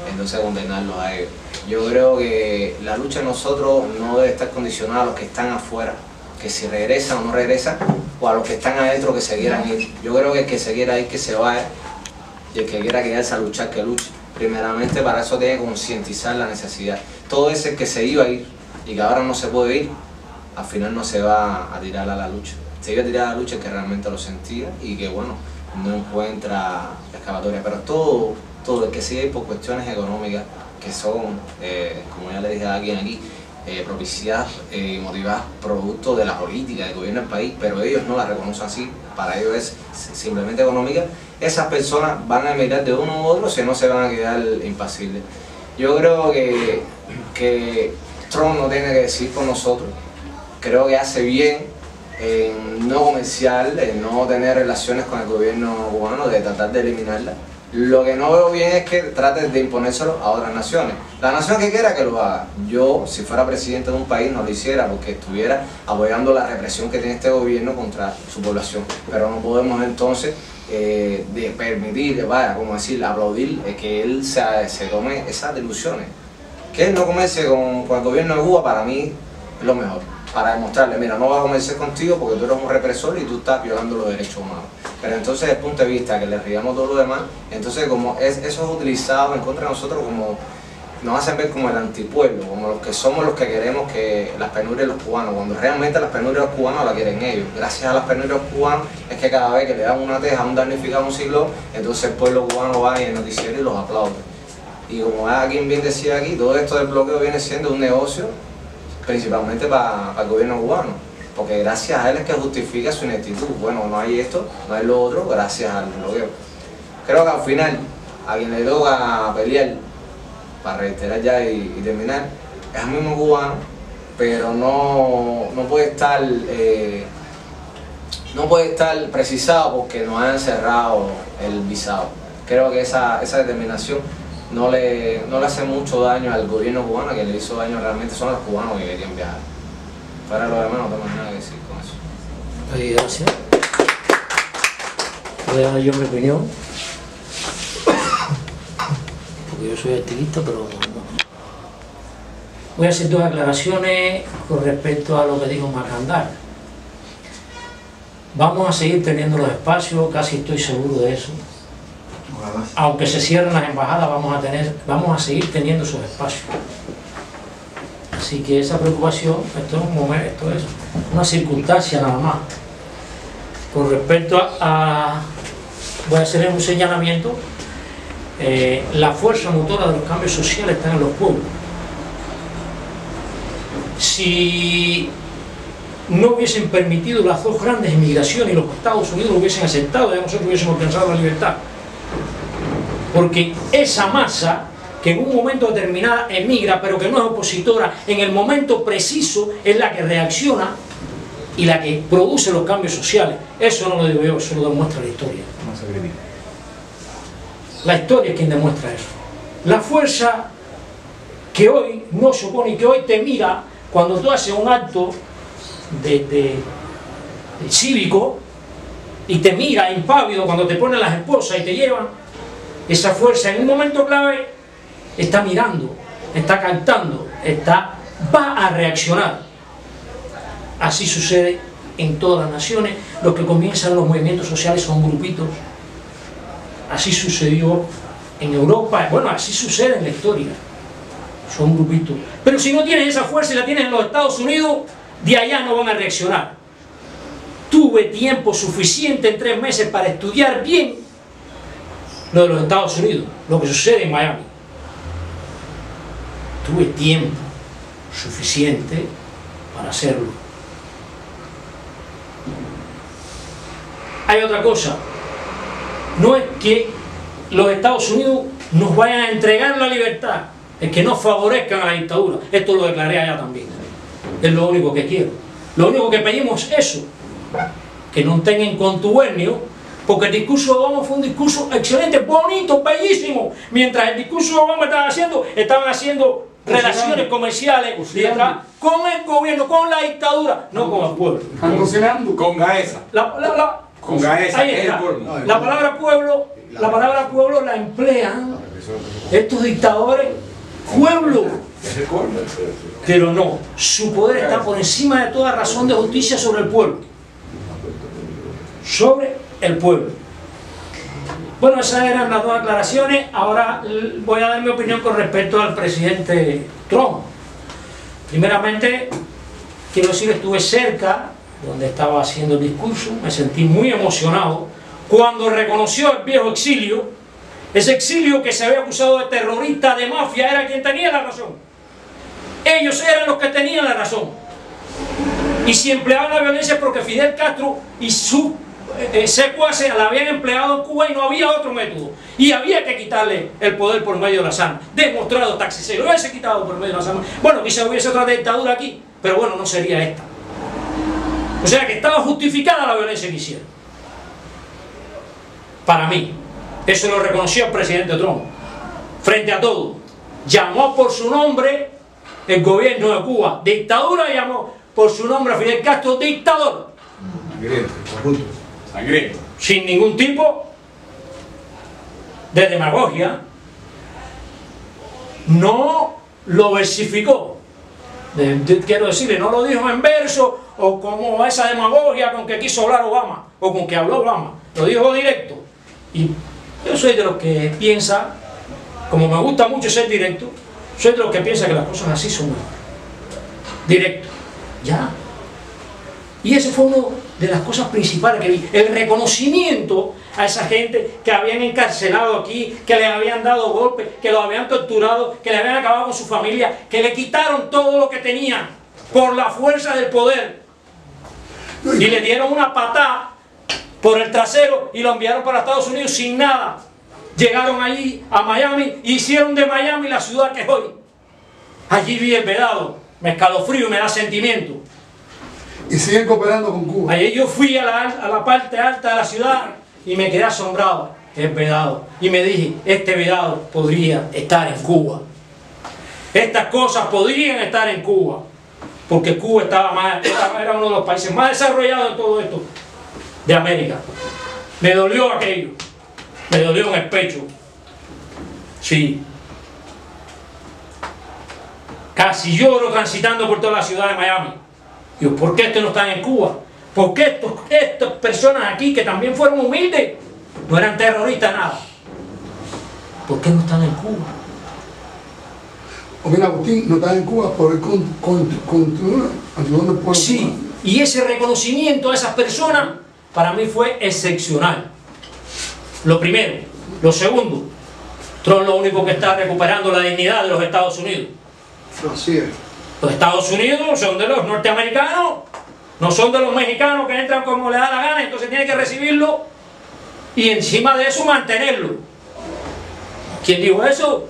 entonces condenarlos a ellos. Yo creo que la lucha de nosotros no debe estar condicionada a los que están afuera, que si regresan o no regresan, o a los que están adentro que se quieran ir. Yo creo que el que se quiera ir, que se vaya, y el que quiera quedarse a luchar, que luche. Primeramente para eso tiene que concientizar la necesidad. Todo ese que se iba a ir y que ahora no se puede ir, al final no se va a tirar a la lucha. Se iba a tirar a la lucha el que realmente lo sentía y que bueno, no encuentra escapatoria. Pero todo el que sigue por cuestiones económicas, que son, como ya le dije a alguien aquí, propiciadas y motivadas producto de la política del gobierno del país, pero ellos no la reconocen así, para ellos es simplemente económica. Esas personas van a emigrar de uno u otro, si no se van a quedar impasibles. Yo creo que Trump no tiene que decir por nosotros. Creo que hace bien en no comercial, en no tener relaciones con el gobierno cubano, de tratar de eliminarla. Lo que no veo bien es que trate de imponérselo a otras naciones. La nación que quiera que lo haga. Yo, si fuera presidente de un país, no lo hiciera porque estuviera apoyando la represión que tiene este gobierno contra su población. Pero no podemos entonces de permitir, como decir, aplaudir que él se tome esas delusiones. Que él no comercie con el gobierno de Cuba, para mí es lo mejor. Para demostrarle, mira, no va a comerciar contigo porque tú eres un represor y tú estás violando los derechos humanos. Pero entonces, desde el punto de vista que le rigamos todo lo demás, entonces como eso es utilizado en contra de nosotros, como nos hacen ver como el antipueblo, como los que somos los que queremos que las penurias de los cubanos, cuando realmente las penurias de los cubanos las quieren ellos. Gracias a las penurias de los cubanos es que cada vez que le dan una teja a un damnificado, un siglo, entonces el pueblo cubano va y en el noticiero y los aplaude. Y como alguien bien decía aquí, todo esto del bloqueo viene siendo un negocio principalmente para el gobierno cubano, porque gracias a él es que justifica su ineptitud. Bueno, no hay esto, no hay lo otro, gracias al bloqueo. Creo que al final, a quien le toca pelear, para reiterar ya y terminar, es el mismo cubano, pero no puede estar precisado porque nos han cerrado el visado. Creo que esa determinación no le hace mucho daño al gobierno cubano, que le hizo daño realmente son los cubanos que querían viajar. Para lo demás no tengo nada que decir con eso. Ay, gracias. Voy a dar yo mi opinión, porque yo soy activista, pero no. Voy a hacer dos aclaraciones con respecto a lo que dijo Macandal. Vamos a seguir teniendo los espacios, casi estoy seguro de eso. Aunque se cierren las embajadas, vamos a seguir teniendo esos espacios. Así que esa preocupación, esto es un momento, esto es una circunstancia nada más. Con respecto voy a hacer un señalamiento, la fuerza motora de los cambios sociales está en los pueblos. Si no hubiesen permitido las dos grandes emigraciones y los Estados Unidos lo hubiesen aceptado, ya nosotros hubiésemos alcanzado la libertad. Porque esa masa que en un momento determinado emigra, pero que no es opositora, en el momento preciso es la que reacciona y la que produce los cambios sociales. Eso no lo digo yo, eso lo demuestra la historia. La historia es quien demuestra eso. La fuerza que hoy no se opone y que hoy te mira cuando tú haces un acto de cívico y te mira impávido cuando te ponen las esposas y te llevan, esa fuerza en un momento clave está mirando, está cantando, va a reaccionar. Así sucede en todas las naciones. Los que comienzan los movimientos sociales son grupitos. Así sucedió en Europa, bueno, así sucede en la historia. Son grupitos. Pero si no tienen esa fuerza y la tienen en los Estados Unidos, de allá no van a reaccionar. Tuve tiempo suficiente en 3 meses para estudiar bien lo de los Estados Unidos, lo que sucede en Miami. Tuve tiempo suficiente para hacerlo. hay otra cosa. No es que los Estados Unidos nos vayan a entregar la libertad, es que no favorezcan a la dictadura. Esto lo declaré allá también. Es lo único que quiero. Lo único que pedimos es eso, que no tengan contubernio, porque el discurso de Obama fue un discurso excelente, bonito, bellísimo. Mientras el discurso de Obama estaban haciendo relaciones comerciales con el gobierno, con la dictadura, no con el pueblo. Con Gaesa. Con Gaesa, ahí está. La palabra pueblo la emplean estos dictadores, pueblo. Pero no, su poder está por encima de toda razón de justicia sobre el pueblo. Sobre el pueblo. Bueno, esas eran las dos aclaraciones. Ahora voy a dar mi opinión con respecto al presidente Trump. Primeramente, quiero decir, estuve cerca donde estaba haciendo el discurso, me sentí muy emocionado cuando reconoció el viejo exilio. Ese exilio que se había acusado de terrorista, de mafia, era quien tenía la razón. Ellos eran los que tenían la razón. Y si empleaban la violencia porque Fidel Castro y su secuaces la habían empleado en Cuba y no había otro método. Y había que quitarle el poder por medio de las armas. Demostrado taxicero, hubiese quitado por medio de las armas. Bueno, quizá hubiese otra dictadura aquí, pero bueno, no sería esta. O sea que estaba justificada la violencia que hicieron. Para mí. Eso lo reconoció el presidente Trump. Frente a todo. Llamó por su nombre el gobierno de Cuba dictadura, llamó por su nombre a Fidel Castro dictador. Sangriento, corrupto. Sangriento. Sin ningún tipo de demagogia. No lo versificó. Quiero decirle, no lo dijo en verso o como esa demagogia con que quiso hablar Obama o con que habló Obama. Lo dijo directo. Y yo soy de los que piensa, como me gusta mucho ser directo, soy de los que piensa que las cosas así son mejor. Directo. Ya. Y esa fue una de las cosas principales que vi. El reconocimiento a esa gente que habían encarcelado aquí, que le habían dado golpes, que lo habían torturado, que le habían acabado con su familia, que le quitaron todo lo que tenían por la fuerza del poder. Y le dieron una patada por el trasero y lo enviaron para Estados Unidos sin nada. Llegaron allí a Miami y hicieron de Miami la ciudad que es hoy. Allí vi el Vedado, me escalofrío y me da sentimiento. Y siguen cooperando con Cuba. Allí yo fui a la parte alta de la ciudad y me quedé asombrado. El Vedado. Y me dije, este Vedado podría estar en Cuba. Estas cosas podrían estar en Cuba. Porque Cuba era uno de los países más desarrollados en todo esto de América. Me dolió aquello. Me dolió en el pecho. Sí. Casi lloro transitando por toda la ciudad de Miami. Digo, ¿por qué estos no están en Cuba? ¿Por qué estas personas aquí que también fueron humildes no eran terroristas nada? ¿Por qué no están en Cuba? O bien Agustín, no están en Cuba por el control ayudando al pueblo. Sí, y ese reconocimiento a esas personas para mí fue excepcional. Lo primero. Lo segundo, Trump lo único que está recuperando la dignidad de los Estados Unidos. Así es. Los Estados Unidos son de los norteamericanos, no son de los mexicanos que entran como le da la gana, entonces tiene que recibirlo y encima de eso mantenerlo. ¿Quién dijo eso?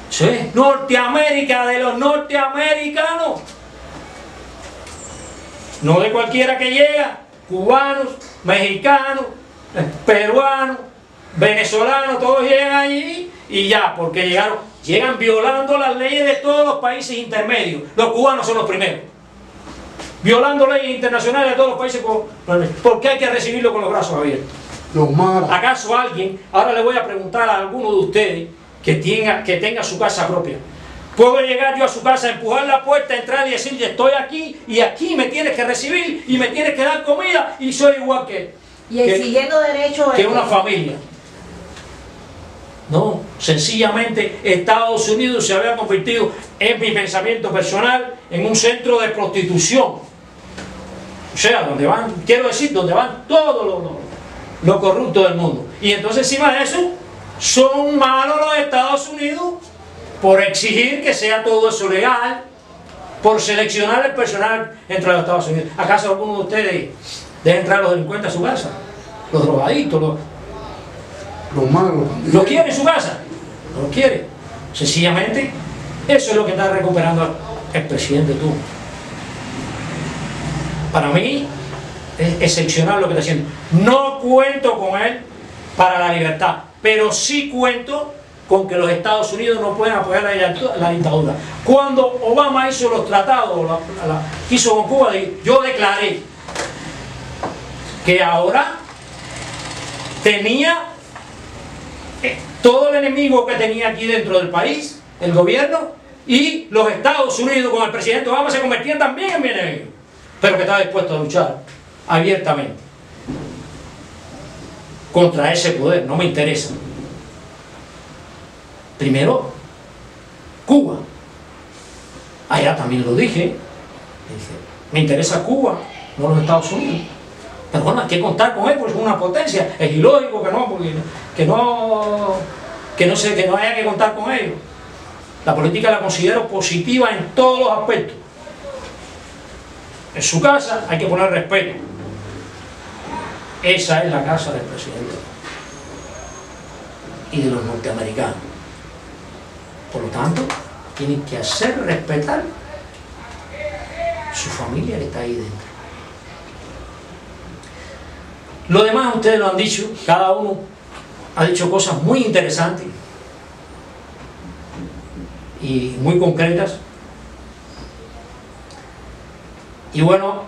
Sí, Norteamérica, de los norteamericanos. No de cualquiera que llega, cubanos, mexicanos, peruanos, venezolanos, todos llegan allí y ya, porque llegan violando las leyes de todos los países intermedios. Los cubanos son los primeros. Violando leyes internacionales de todos los países. ¿Por qué hay que recibirlo con los brazos abiertos? ¿Acaso alguien, ahora le voy a preguntar a alguno de ustedes que tenga su casa propia, puedo llegar yo a su casa, empujar la puerta, entrar y decirle estoy aquí y aquí me tienes que recibir y me tienes que dar comida y soy igual que él? Y exigiendo derechos que una familia. No, sencillamente Estados Unidos se había convertido, en mi pensamiento personal, en un centro de prostitución. O sea, donde van, quiero decir, donde van todos los corruptos del mundo. Y entonces encima de eso, son malos los Estados Unidos por exigir que sea todo eso legal, por seleccionar el personal entre los Estados Unidos. ¿Acaso alguno de ustedes deja entrar a los delincuentes a su casa? los drogadictos, los malos. ¿Lo quiere en su casa? No lo quiere. Sencillamente, eso es lo que está recuperando el presidente tú. Para mí, es excepcional lo que está haciendo. No cuento con él para la libertad, pero sí cuento con que los Estados Unidos no pueden apoyar la dictadura. Cuando Obama hizo los tratados, hizo con Cuba, yo declaré que ahora tenía todo el enemigo que tenía aquí dentro del país, el gobierno, y los Estados Unidos con el presidente Obama se convertían también en mi enemigo, pero que estaba dispuesto a luchar abiertamente contra ese poder. No me interesa. Primero, Cuba. Allá también lo dije. Me interesa Cuba, no los Estados Unidos. Pero bueno, hay que contar con él porque es una potencia. Es ilógico que no haya que contar con ellos. La política la considero positiva en todos los aspectos. En su casa hay que poner respeto. Esa es la casa del presidente y de los norteamericanos. Por lo tanto, tienen que hacer respetar su familia que está ahí dentro. Lo demás ustedes lo han dicho, cada uno ha dicho cosas muy interesantes y muy concretas. Y bueno,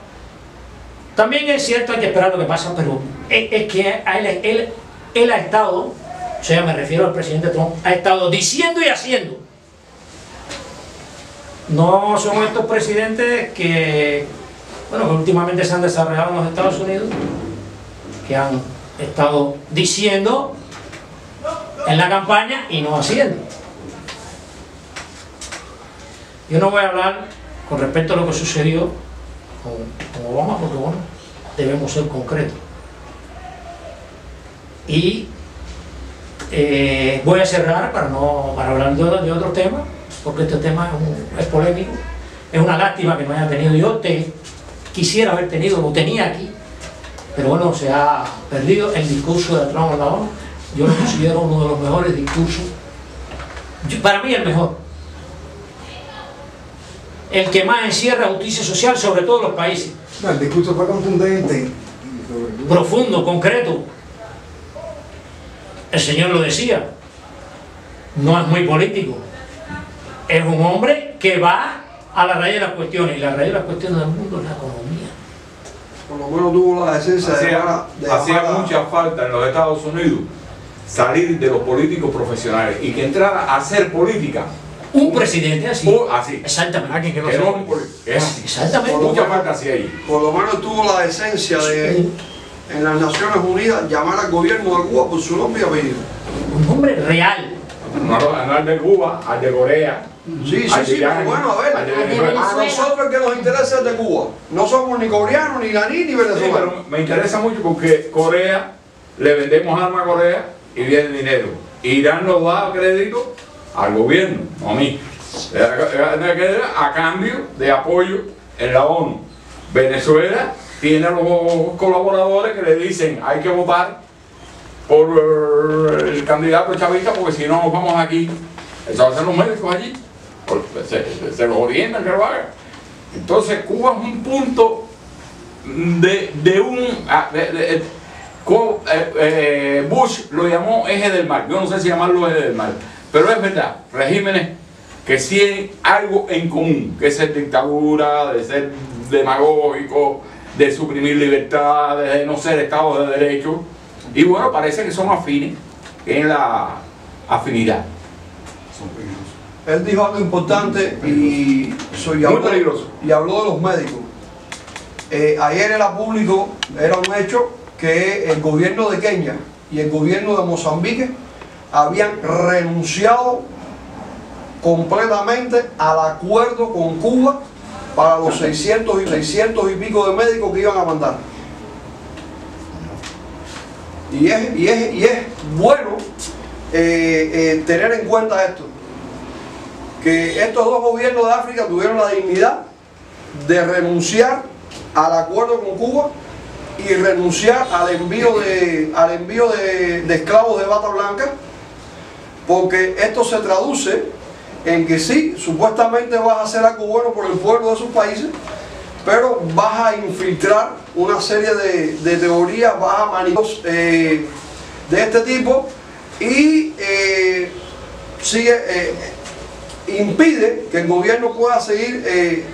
también es cierto, hay que esperar lo que pasa, pero es que él ha estado, o sea, me refiero al presidente Trump, ha estado diciendo y haciendo. No son estos presidentes que, bueno, que últimamente se han desarrollado en los Estados Unidos, que han estado diciendo en la campaña y no haciendo. Yo no voy a hablar con respecto a lo que sucedió con Obama, porque bueno, debemos ser concretos. Y voy a cerrar para hablar de otro tema, porque este tema es polémico. Es una lástima que no haya tenido. Yo quisiera haber tenido, lo tenía aquí, pero bueno, se ha perdido el discurso de Trump en la ONU. Yo lo considero uno de los mejores discursos, para mí el mejor, el que más encierra justicia social sobre todos los países. No, el discurso fue contundente, profundo, concreto. El señor lo decía, no es muy político, es un hombre que va a la raíz de las cuestiones, y la raíz de las cuestiones del mundo es la economía. Por lo menos tuvo la decencia hacía mucha falta en los Estados Unidos salir de los políticos profesionales y que entrara a hacer política un presidente así. Así. Exactamente. Alguien que no sea un político. Exactamente. Mucha falta hacía ahí. Por lo menos tuvo la decencia de, en las Naciones Unidas, llamar al gobierno de Cuba por su nombre y apellido. Un nombre real. No al de Cuba, al de Corea. Sí, pero bueno, a ver, a nosotros el que nos interesa es de Cuba. No somos ni coreanos, ni iraní, ni venezolanos. Sí, pero me interesa mucho porque Corea, le vendemos armas a Corea y viene dinero. Irán nos da crédito al gobierno, no a mí, a cambio de apoyo en la ONU. Venezuela tiene a los colaboradores que le dicen hay que votar por el candidato chavista porque si no nos vamos aquí. Eso hacen los médicos allí, se los orientan que lo hagan. Entonces Cuba es un punto Bush lo llamó eje del mal. Yo no sé si llamarlo eje del mal, pero es verdad, regímenes que sí tienen algo en común, que es ser dictadura, de ser demagógico, de suprimir libertades, de no ser estados de derecho. Y bueno, parece que son afines, en la afinidad. Son peligrosos. Él dijo algo importante y habló de los médicos. Ayer era público, era un hecho que el gobierno de Kenia y el gobierno de Mozambique habían renunciado completamente al acuerdo con Cuba para los 600 y pico de médicos que iban a mandar. Y es bueno tener en cuenta esto, que estos dos gobiernos de África tuvieron la dignidad de renunciar al acuerdo con Cuba y renunciar al envío de esclavos de bata blanca, porque esto se traduce en que sí, supuestamente vas a hacer algo bueno por el pueblo de esos países, pero vas a infiltrar una serie de teorías, vas a manipular de este tipo y impide que el gobierno pueda seguir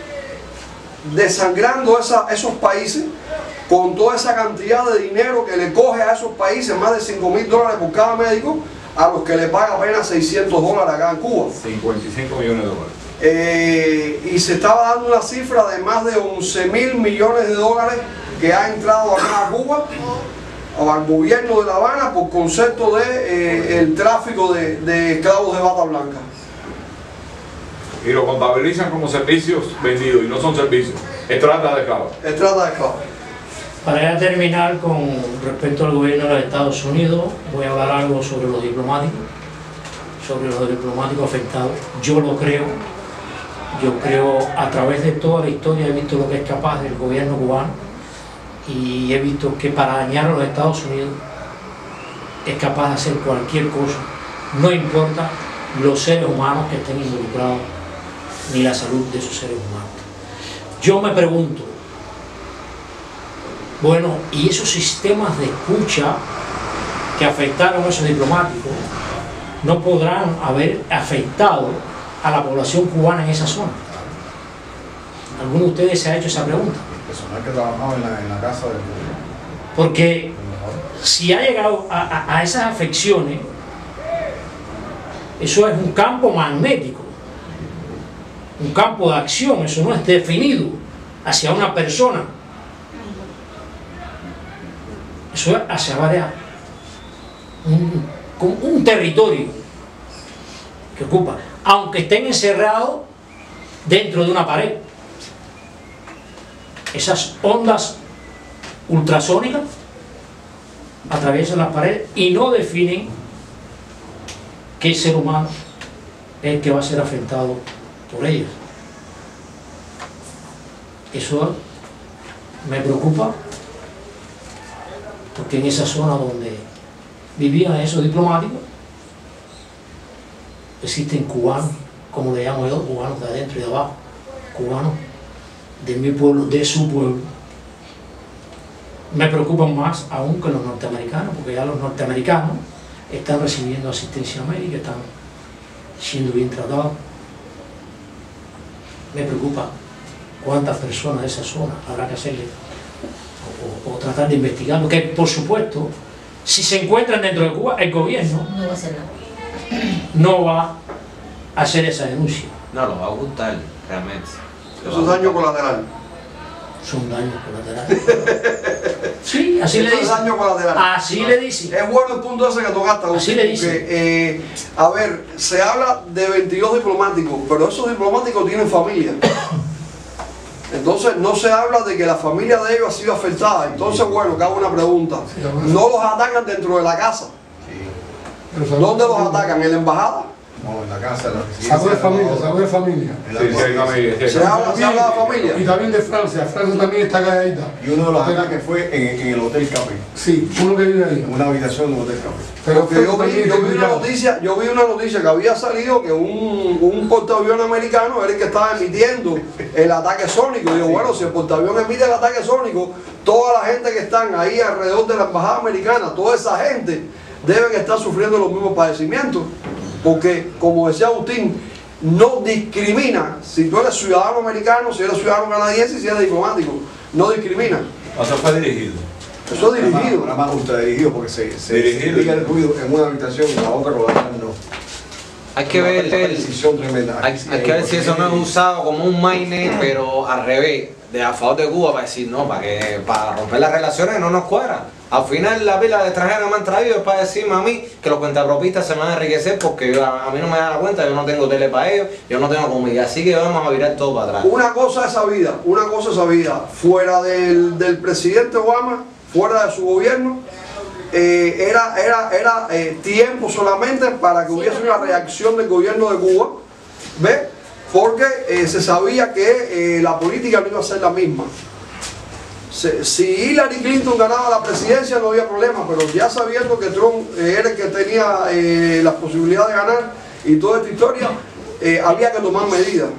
desangrando esos países con toda esa cantidad de dinero que le coge a esos países, más de $5.000 por cada médico, a los que le paga apenas $600 acá en Cuba. 55 millones de dólares. Y se estaba dando una cifra de más de 11.000 millones de dólares que ha entrado acá a Cuba, o al gobierno de La Habana, por concepto de el tráfico de esclavos de bata blanca. Y lo contabilizan como servicios vendidos, y no son servicios, es trata de esclavos. Es trata de esclavos. Para ya terminar, con respecto al gobierno de los Estados Unidos, voy a hablar algo sobre los diplomáticos afectados. Yo lo creo, a través de toda la historia he visto lo que es capaz del gobierno cubano, y he visto que para dañar a los Estados Unidos es capaz de hacer cualquier cosa, no importa los seres humanos que estén involucrados, ni la salud de esos seres humanos. Yo me pregunto, bueno, ¿y esos sistemas de escucha que afectaron a esos diplomáticos no podrán haber afectado a la población cubana en esa zona? ¿Alguno de ustedes se ha hecho esa pregunta? El personal que trabajaba en la casa del... Porque si ha llegado a esas afecciones, eso es un campo magnético, un campo de acción, eso no es definido hacia una persona, eso es hacia varias, un territorio que ocupa, aunque estén encerrados dentro de una pared. Esas ondas ultrasónicas atraviesan las paredes y no definen qué ser humano es el que va a ser afectado por ellas. Eso me preocupa, porque en esa zona donde vivían esos diplomáticos existen cubanos, como le llamo yo, cubanos de adentro y de abajo, cubanos de mi pueblo, de su pueblo. Me preocupan más aún que los norteamericanos, porque ya los norteamericanos están recibiendo asistencia médica, están siendo bien tratados. Me preocupa cuántas personas de esa zona habrá que hacerle o tratar de investigar, porque por supuesto, si se encuentran dentro de Cuba, el gobierno no va a hacer nada, no va a hacer esa denuncia. No, lo va a ocultar realmente. Eso es daño colateral. Son daños colaterales. Sí, así le dicen. Daño colateral. Así le dicen. Es bueno el punto ese que tocaste. Así le dicen. A ver, se habla de 22 diplomáticos, pero esos diplomáticos tienen familia. Entonces no se habla de que la familia de ellos ha sido afectada. Entonces, bueno, que hago una pregunta. ¿No los atacan dentro de la casa? ¿Dónde los atacan? ¿En la embajada? No, en la casa, en la Salud de familia, salud de familia. Se habla de familia. Y también de Francia, Francia también está calladita. Y uno de los ataques fue en el Hotel Capri. Sí, uno que vive ahí. Una habitación de un Hotel Capri. Pero yo vi una noticia que había salido que un portaavión americano era el que estaba emitiendo el ataque sónico. Y digo, bueno, si el portaavión emite el ataque sónico, toda la gente que están ahí alrededor de la embajada americana, toda esa gente deben estar sufriendo los mismos padecimientos. Porque, como decía Agustín, no discrimina si tú eres ciudadano americano, si eres ciudadano canadiense, si eres diplomático. No discrimina. Eso fue dirigido. Eso es dirigido. Nada más ultra dirigido, porque se diga el ruido en una habitación y en la otra lo no. Hay que ver, hay que ver si eso no es usado como un maine, pero al revés, a favor de Cuba, para decir no, para romper las relaciones no nos cuadra. Al final la pila de extranjeros me han traído es para decirme a mí que los cuentapropistas se van a enriquecer porque a mí no me da la cuenta, yo no tengo tele para ellos, yo no tengo comida, así que vamos a virar todo para atrás. Una cosa es sabida, fuera del presidente Obama, fuera de su gobierno, era tiempo solamente para que hubiese una reacción del gobierno de Cuba, ¿ves? Porque se sabía que la política no iba a ser la misma. Si Hillary Clinton ganaba la presidencia no había problema, pero ya sabiendo que Trump era el que tenía la posibilidad de ganar y toda esta historia, había que tomar medidas.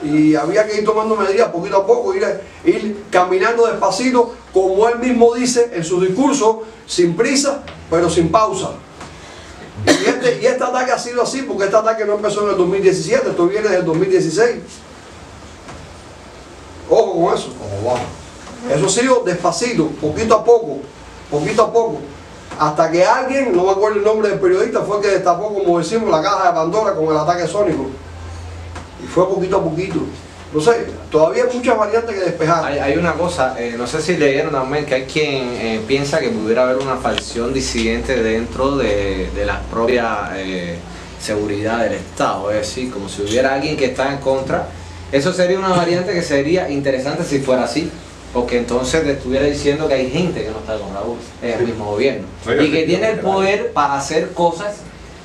Y había que ir tomando medidas poquito a poco, ir caminando despacito, como él mismo dice en su discurso, sin prisa, pero sin pausa. Y este ataque ha sido así, porque este ataque no empezó en el 2017, esto viene desde el 2016. Ojo con eso. Eso ha sido despacito, poquito a poco, hasta que alguien, no me acuerdo el nombre del periodista, fue el que destapó, como decimos, la caja de Pandora con el ataque sónico. Y fue poquito a poquito. No sé, todavía hay muchas variantes que despejar. Hay una cosa, no sé si leyeron también que hay quien piensa que pudiera haber una facción disidente dentro de la propia seguridad del Estado, es decir, como si hubiera alguien que está en contra. Eso sería una variante que sería interesante si fuera así, porque entonces te estuviera diciendo que hay gente que no está con Raúl en el mismo gobierno y que tiene el poder para hacer cosas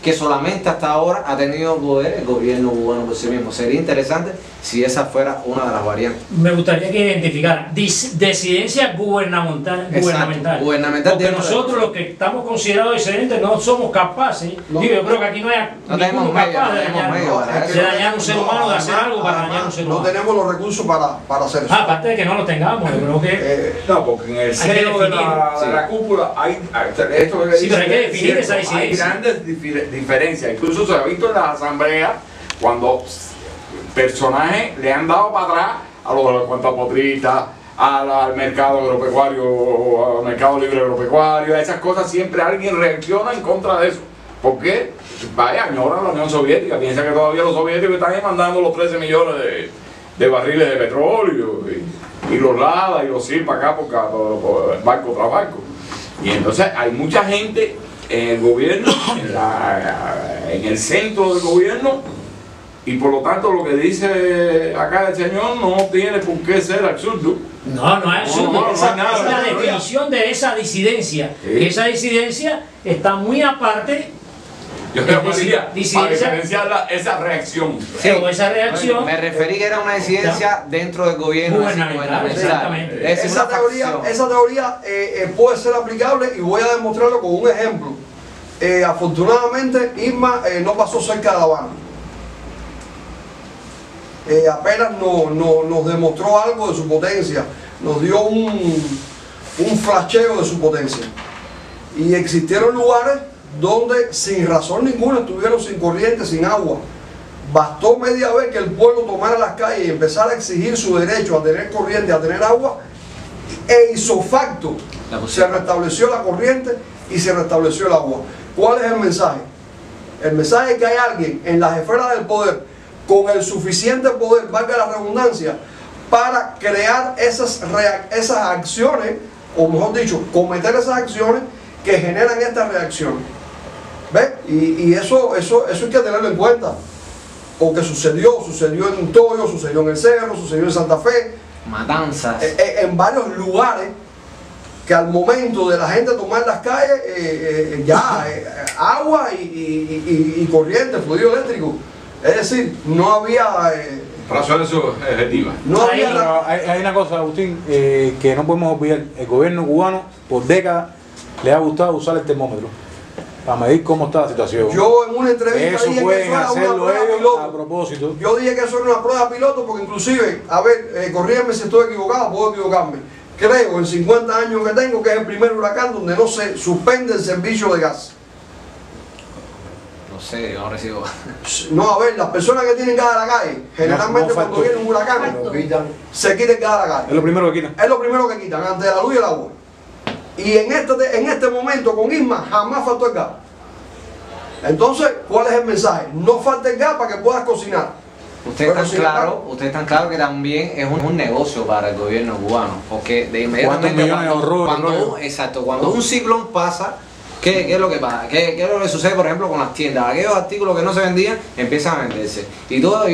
que solamente hasta ahora ha tenido poder el gobierno cubano por sí mismo. Sería interesante si esa fuera una de las variantes. Me gustaría que identificaran disidencia gubernamental. Porque nosotros los que estamos considerados disidentes no somos capaces, digo, yo creo que aquí no hay ninguno capaz de dañar un ser humano, de hacer algo para dañar un ser humano. No tenemos los recursos para hacer eso. Aparte de que no los tengamos, yo creo que... no, porque en el seno de la cúpula hay esto que sí, pero hay que definir esa disidencia. Hay grandes diferencias, incluso se ha visto en la asamblea cuando personajes le han dado para atrás a los cuentapotristas, al mercado agropecuario, al mercado libre agropecuario, a esas cosas siempre alguien reacciona en contra de eso. ¿Por qué? Vaya, añoran la Unión Soviética, piensa que todavía los soviéticos están mandando los 13 millones de barriles de petróleo y los LADA y los SIR para acá por barco tras barco. Y entonces hay mucha gente en el gobierno, en el centro del gobierno, y por lo tanto lo que dice acá el señor no tiene por qué ser absurdo. No es absurdo, es la definición de esa disidencia. Sí. Esa disidencia está muy aparte. Yo creo que para diferenciar esa reacción. Sí, esa reacción. Me referí que era una disidencia dentro del gobierno gubernamental. Exactamente. Esa teoría puede ser aplicable y voy a demostrarlo con un ejemplo. Afortunadamente, Irma no pasó cerca de La Habana. Apenas nos demostró algo de su potencia, nos dio un flasheo de su potencia. Y existieron lugares donde sin razón ninguna estuvieron sin corriente, sin agua. Bastó media vez que el pueblo tomara las calles y empezara a exigir su derecho a tener corriente, a tener agua, e ipso facto se restableció la corriente y se restableció el agua. ¿Cuál es el mensaje? El mensaje es que hay alguien en las esferas del poder con el suficiente poder, valga la redundancia, para crear esas acciones, o mejor dicho, cometer esas acciones que generan esta reacción. ¿Ves? Y eso hay que tenerlo en cuenta, porque sucedió en Toyo, sucedió en el Cerro, sucedió en Santa Fe, matanzas, en varios lugares que al momento de la gente tomar las calles, agua y corriente, fluido eléctrico. Es decir, no había... razones objetivas. Hay una cosa, Agustín, que no podemos olvidar. El gobierno cubano, por décadas, le ha gustado usar el termómetro para medir cómo está la situación. Yo en una entrevista eso dije pueden que eso era hacerlo una prueba ellos piloto. A propósito. Yo dije que eso era una prueba piloto porque inclusive, a ver, corrígeme si estoy equivocado, puedo equivocarme. Creo, en 50 años que tengo, que es el primer huracán donde no se suspende el servicio de gas. No sé, yo no recibo. No, a ver, las personas que tienen gas a la calle, generalmente cuando viene un huracán, se quita el gas a la calle. Es lo primero que quitan. Es lo primero que quitan, antes de la luz y el agua. Y en este momento con Irma jamás faltó el gas. Entonces, ¿cuál es el mensaje? No falta el gas para que puedas cocinar. Usted es tan claro que también es un negocio para el gobierno cubano, porque de inmediatamente cuando un ciclón pasa, ¿qué es lo que pasa? ¿Qué es lo que sucede, por ejemplo, con las tiendas? Aquellos artículos que no se vendían empiezan a venderse. Y toda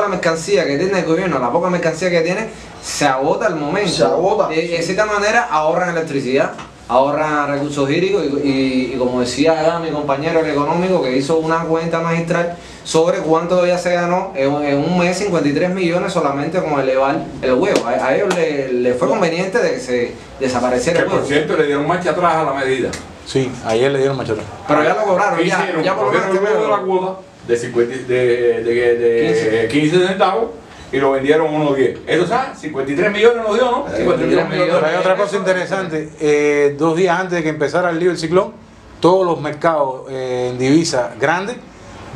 la mercancía que tiene el gobierno, la poca mercancía que tiene, se agota al momento. Se agota. De cierta manera ahorran electricidad. ahorran recursos hídricos y como decía acá mi compañero el económico que hizo una cuenta magistral sobre cuánto ya se ganó en un mes, 53 millones solamente con elevar el huevo. A ellos les fue conveniente de que se desapareciera el huevo. Por cierto, le dieron marcha atrás a la medida. Sí, ayer le dieron marcha atrás. Pero ya lo cobraron, ya por lo menos el huevo de la cuota de 15 centavos y lo vendieron 1.10. Eso sabes, 53 millones nos dio, ¿no? 53 millones. Pero hay otra cosa interesante, 2 días antes de que empezara el lío del ciclón, todos los mercados en divisas grandes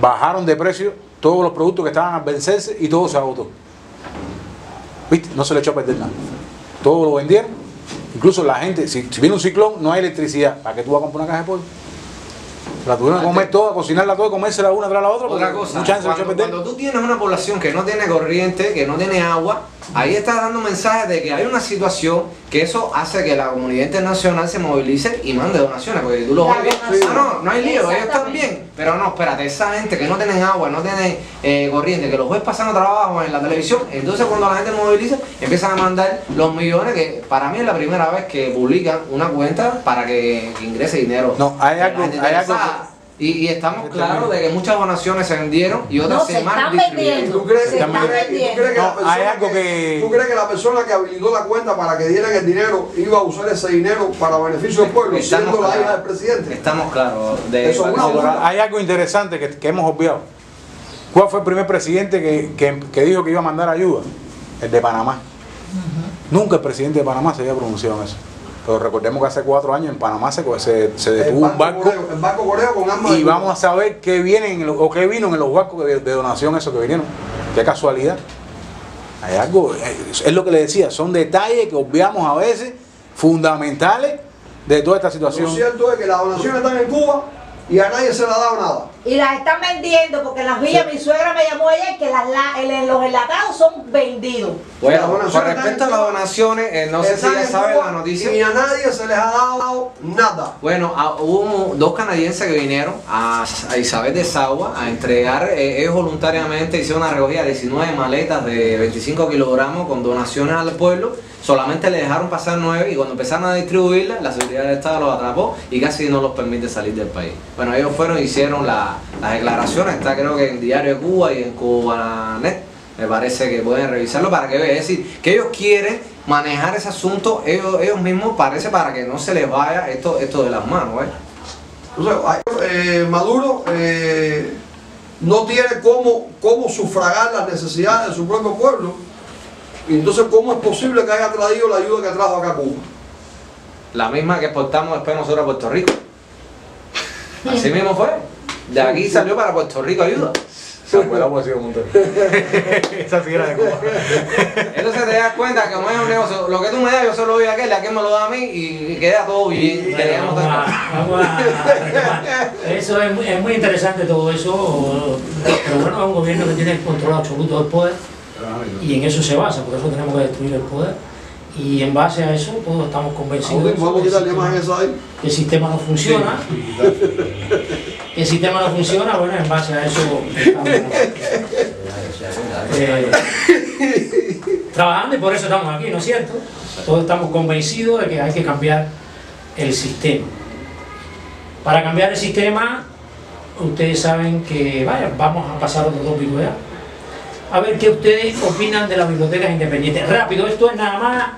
bajaron de precio todos los productos que estaban a vencerse y todo se agotó. ¿Viste? No se le echó a perder nada. Todo lo vendieron. Incluso la gente, si viene un ciclón, no hay electricidad. ¿Para qué tú vas a comprar una caja de pollo? La tuvieron que comer toda, cocinarla toda y comérsela una tras la otra. Otra cosa, cuando tú tienes una población que no tiene corriente, que no tiene agua, ahí estás dando mensajes de que hay una situación que eso hace que la comunidad internacional se movilice y mande donaciones, porque tú lo ves bien. No hay lío, ellos están bien. Pero no, espérate, esa gente que no tienen agua, no tienen corriente, que los ves pasando trabajo en la televisión, entonces cuando la gente moviliza, empiezan a mandar los millones, que para mí es la primera vez que publican una cuenta para que ingrese dinero. No, hay algo y estamos claros de que muchas donaciones se vendieron y otras se están vendiendo. ¿Tú crees que la persona que habilitó la cuenta para que dieran el dinero iba a usar ese dinero para beneficio del pueblo, siendo la hija del presidente? Estamos claros de eso. Hay algo interesante que hemos obviado. ¿Cuál fue el primer presidente que dijo que iba a mandar ayuda? El de Panamá. Nunca el presidente de Panamá se había pronunciado en eso. Pero recordemos que hace 4 años en Panamá se detuvo un barco, el barco Coreo con armas y vamos a saber qué viene o qué vino en los barcos de donación esos que vinieron. Qué casualidad. Hay algo, es lo que le decía, son detalles que obviamos a veces, fundamentales de toda esta situación. Lo cierto es que las donaciones están en Cuba y a nadie se le ha dado nada. Y las están vendiendo porque en las villas, mi suegra me llamó ayer que los enlatados son vendidos. Bueno, con respecto a las donaciones, no sé si ya saben la noticia. Y a nadie se les ha dado nada. Bueno, hubo 2 canadienses que vinieron a Isabel de Sagua a entregar, ellos voluntariamente hicieron una recogida de 19 maletas de 25 kilogramos con donaciones al pueblo. Solamente le dejaron pasar 9 y cuando empezaron a distribuirlas, la seguridad del Estado los atrapó y casi no los permite salir del país. Bueno, ellos fueron y hicieron las declaraciones, está creo que en Diario de Cuba y en Cubanet, me parece que pueden revisarlo para que vean. Es decir, que ellos quieren manejar ese asunto ellos mismos, parece, para que no se les vaya esto de las manos. Entonces, Maduro no tiene cómo sufragar las necesidades de su propio pueblo. Y entonces, ¿cómo es posible que haya traído la ayuda que trajo acá a Cuba? La misma que exportamos después nosotros a Puerto Rico. Así mismo fue. De aquí salió para Puerto Rico ayuda. Se acuerda por un montón. Esa sí era de Cuba. Entonces te das cuenta que como es un negocio, lo que tú me das yo se lo doy a aquel me lo da a mí y queda todo bien. Eso es muy interesante todo eso, pero bueno, es un gobierno que tiene el control absoluto del poder y en eso se basa, por eso tenemos que destruir el poder. Y en base a eso todos estamos convencidos de que el sistema no funciona. El sistema no funciona, bueno, en base a eso estamos trabajando y por eso estamos aquí, ¿no es cierto? Todos estamos convencidos de que hay que cambiar el sistema. Para cambiar el sistema, ustedes saben que, vamos a pasar a otro tópico ya. A ver qué ustedes opinan de las bibliotecas independientes. Rápido, esto es nada más